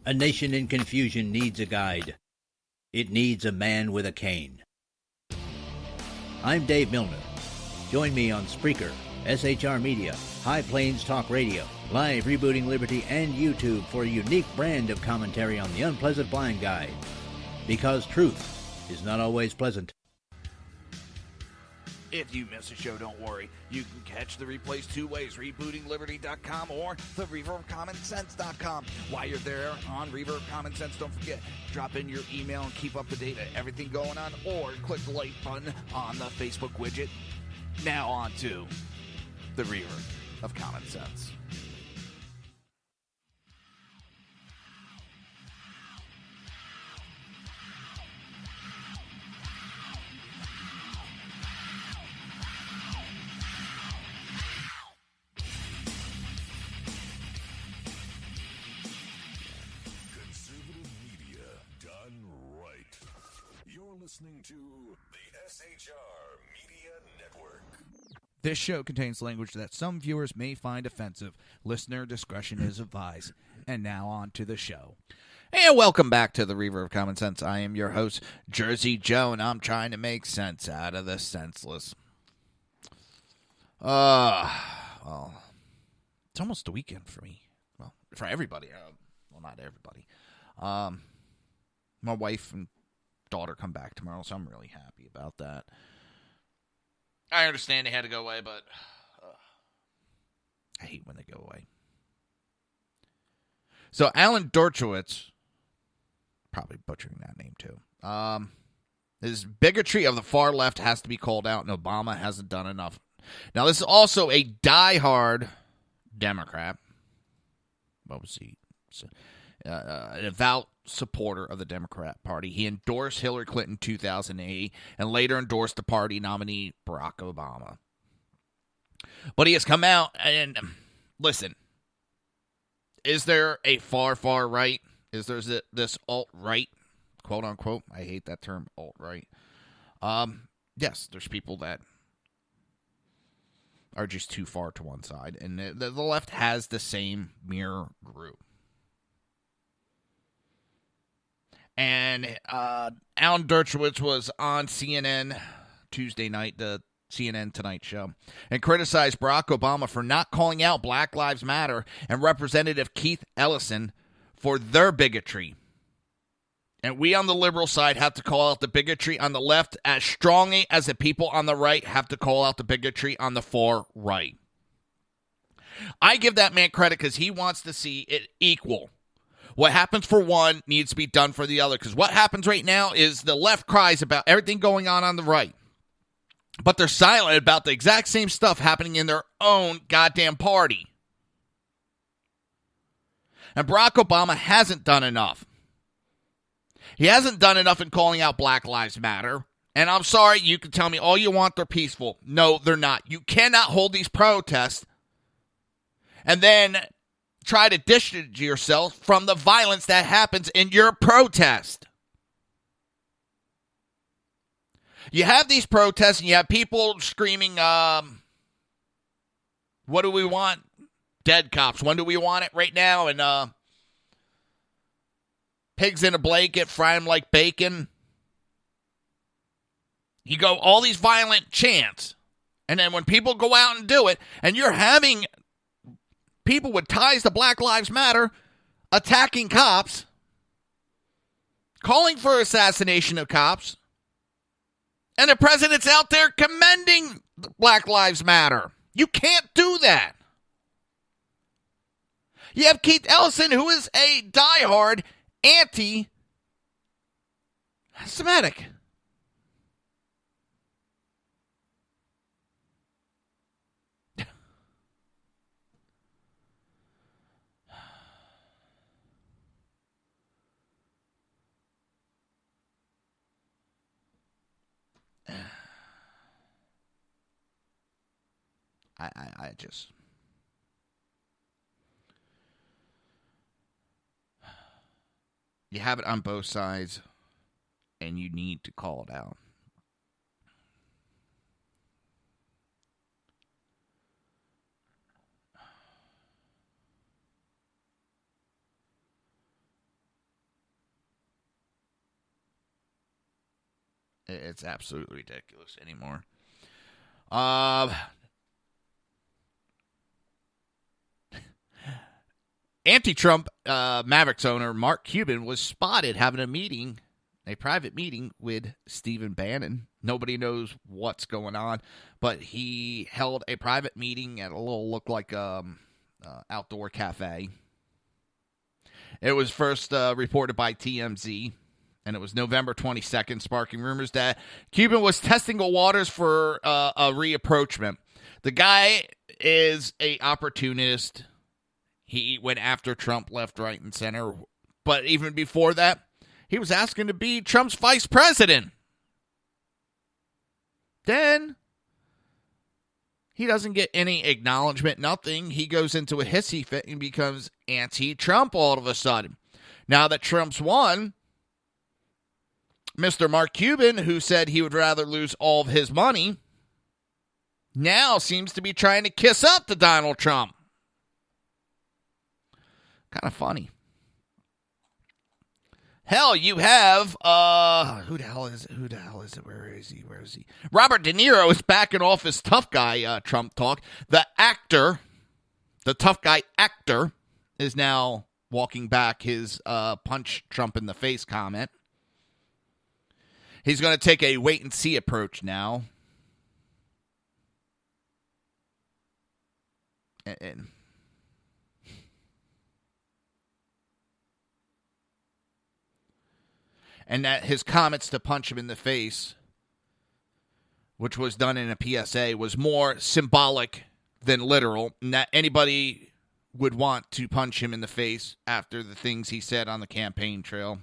A nation in confusion needs a guide. It needs a man with a cane. I'm Dave Milner. Join me on Spreaker, SHR Media, High Plains Talk Radio, Live Rebooting Liberty, and YouTube for a unique brand of commentary on the unpleasant blind guide. Because truth is not always pleasant. If you miss a show, don't worry. You can catch the replays two ways, rebootingliberty.com or the reaverofcommonsense.com. While you're there on Reaver of Common Sense, don't forget, drop in your email and keep up to date on everything going on, or click the like button on the Facebook widget. Now on to the Reaver of Common Sense. Listening to the SHR Media Network. This show contains language that some viewers may find offensive. Listener discretion is advised. And now on to the show. And welcome back to the Reaver of Common Sense. I am your host, Jersey Joe, and I'm trying to make sense out of the senseless. Well, it's almost the weekend for me. Well, for everybody. Well, not everybody. My wife and daughter come back tomorrow, so I'm really happy about that. I understand they had to go away, but I hate when they go away. So Alan Dershowitz, probably butchering that name too, his bigotry of the far left has to be called out, and Obama hasn't done enough. Now, this is also a diehard Democrat. What was he? An avowed supporter of the Democrat Party. He endorsed Hillary Clinton in 2008 and later endorsed the party nominee Barack Obama. But he has come out and, listen, is there a far right? Is there this alt-right, quote unquote? I hate that term, alt-right. Yes, there's people that are just too far to one side, and the left has the same mirror group. And Alan Dershowitz was on CNN Tuesday night, the CNN Tonight Show, and criticized Barack Obama for not calling out Black Lives Matter and Representative Keith Ellison for their bigotry. And we on the liberal side have to call out the bigotry on the left as strongly as the people on the right have to call out the bigotry on the far right. I give that man credit because he wants to see it equal. What happens for one needs to be done for the other. Because what happens right now is the left cries about everything going on the right. But they're silent about the exact same stuff happening in their own goddamn party. And Barack Obama hasn't done enough. He hasn't done enough in calling out Black Lives Matter. And I'm sorry, you can tell me all you want they're peaceful. No, they're not. You cannot hold these protests and then try to distance yourself from the violence that happens in your protest. You have these protests and you have people screaming, what do we want? Dead cops. When do we want it? Right now. And pigs in a blanket, fry them like bacon. You go all these violent chants. And then when people go out and do it, and you're having people with ties to Black Lives Matter attacking cops, calling for assassination of cops, and the president's out there commending Black Lives Matter. You can't do that. You have Keith Ellison, who is a diehard anti-Semitic. I just... You have it on both sides, and you need to call it out. It's absolutely ridiculous anymore. Anti-Trump Mavericks owner Mark Cuban was spotted having a private meeting with Stephen Bannon. Nobody knows what's going on, but he held a private meeting at a little look like outdoor cafe. It was first reported by TMZ, and it was November 22nd, sparking rumors that Cuban was testing the waters for a reapproachment. The guy is a opportunist. He went after Trump left, right, and center. But even before that, he was asking to be Trump's vice president. Then he doesn't get any acknowledgement, nothing. He goes into a hissy fit and becomes anti-Trump all of a sudden. Now that Trump's won, Mr. Mark Cuban, who said he would rather lose all of his money, now seems to be trying to kiss up to Donald Trump. Kind of funny. Hell, you have, who the hell is it? Where is he? Robert De Niro is backing off his tough guy Trump talk. The tough guy actor, is now walking back his punch Trump in the face comment. He's going to take a wait-and-see approach now. And that his comments to punch him in the face, which was done in a PSA, was more symbolic than literal. And that anybody would want to punch him in the face after the things he said on the campaign trail.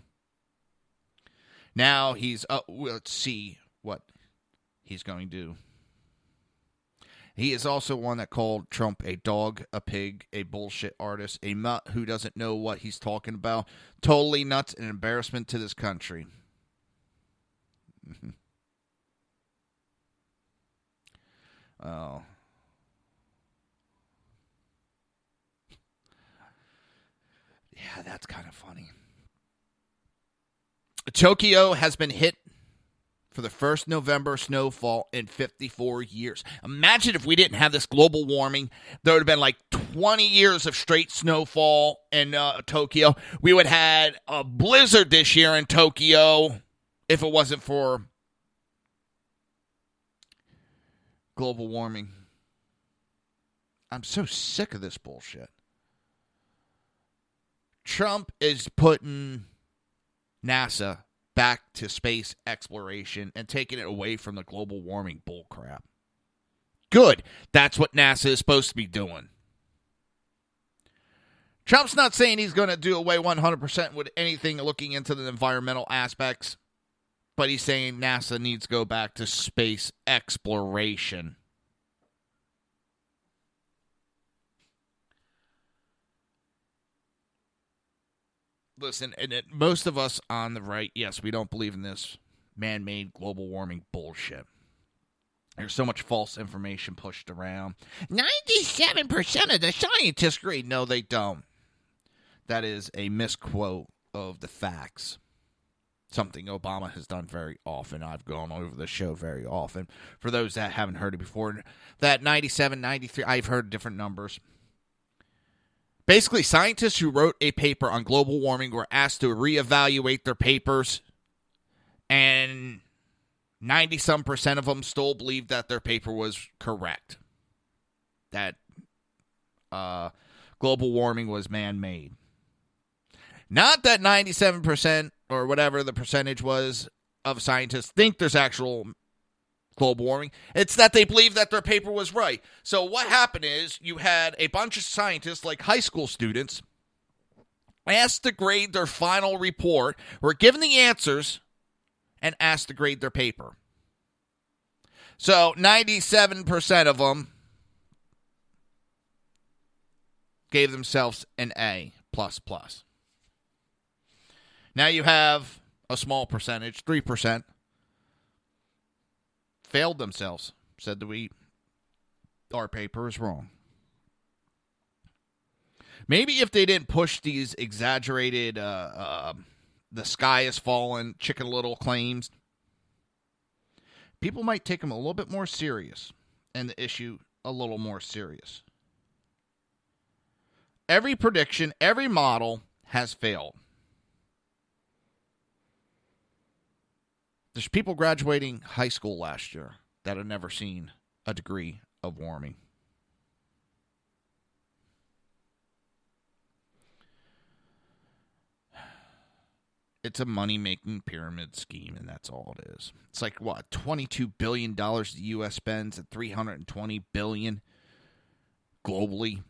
Now he's let's see what he's going to do. He is also one that called Trump a dog, a pig, a bullshit artist, a mutt who doesn't know what he's talking about, totally nuts, and an embarrassment to this country. Oh. Yeah, that's kind of funny. Tokyo has been hit for the first November snowfall in 54 years. Imagine if we didn't have this global warming. There would have been like 20 years of straight snowfall in Tokyo. We would have had a blizzard this year in Tokyo if it wasn't for global warming. I'm so sick of this bullshit. Trump is putting NASA back to space exploration and taking it away from the global warming bullcrap. Good. That's what NASA is supposed to be doing. Trump's not saying he's going to do away 100% with anything looking into the environmental aspects, but he's saying NASA needs to go back to space exploration. Listen, and most of us on the right, yes, we don't believe in this man-made global warming bullshit. There's so much false information pushed around. 97% of the scientists agree. No, they don't. That is a misquote of the facts. something Obama has done very often. I've gone over the show very often. For those that haven't heard it before, that 97, 93, I've heard different numbers. Basically, scientists who wrote a paper on global warming were asked to reevaluate their papers, and 90-some% of them still believed that their paper was correct, that global warming was man-made. Not that 97% or whatever the percentage was of scientists think there's actual global warming. It's that they believe that their paper was right. So what happened is you had a bunch of scientists, like high school students, asked to grade their final report, were given the answers, and asked to grade their paper. So 97% of them gave themselves an A++. Now you have a small percentage, 3%, failed themselves, said that our paper is wrong. Maybe if they didn't push these exaggerated, the sky has fallen, Chicken Little claims, people might take them a little bit more serious and the issue a little more serious. Every prediction, every model has failed. There's people graduating high school last year that have never seen a degree of warming. It's a money-making pyramid scheme, and that's all it is. It's like, what, $22 billion the U.S. spends at $320 billion globally.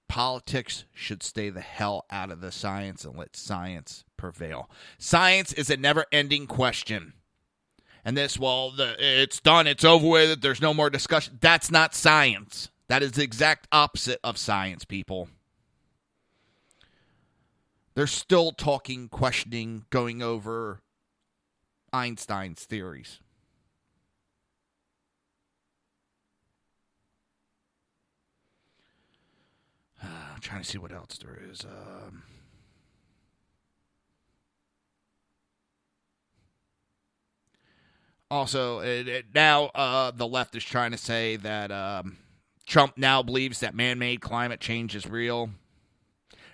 Politics should stay the hell out of the science and let science prevail. Science is a never-ending question. And this, it's done, it's over with, there's no more discussion. That's not science. That is the exact opposite of science, people. They're still talking, questioning, going over Einstein's theories. I'm trying to see what else there is. Also, now the left is trying to say that Trump now believes that man-made climate change is real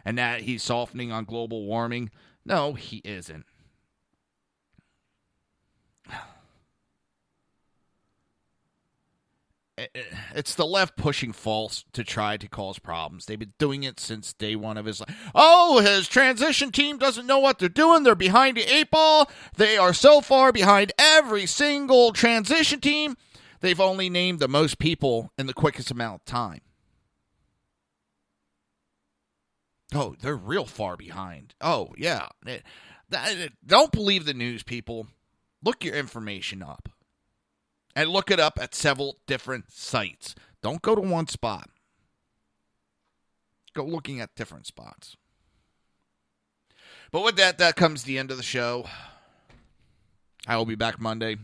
and that he's softening on global warming. No, he isn't. It's the left pushing false to try to cause problems. They've been doing it since day one of his life. Oh, his transition team doesn't know what they're doing. They're behind the 8 ball. They are so far behind every single transition team. They've only named the most people in the quickest amount of time. Oh, they're real far behind. Oh, yeah. Don't believe the news, people. Look your information up. And look it up at several different sites. Don't go to one spot. Go looking at different spots. But with that comes the end of the show. I will be back Monday,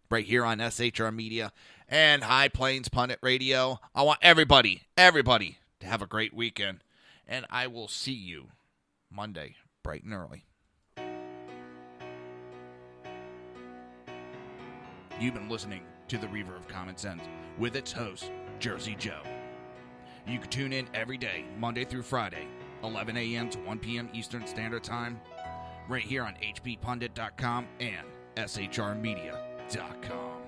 right here on SHR Media and High Plains Pundit Radio. I want everybody to have a great weekend. And I will see you Monday, bright and early. You've been listening to the Reaver of Common Sense with its host, Jersey Joe. You can tune in every day, Monday through Friday, 11 a.m. to 1 p.m. Eastern Standard Time, right here on hppundit.com and shrmedia.com.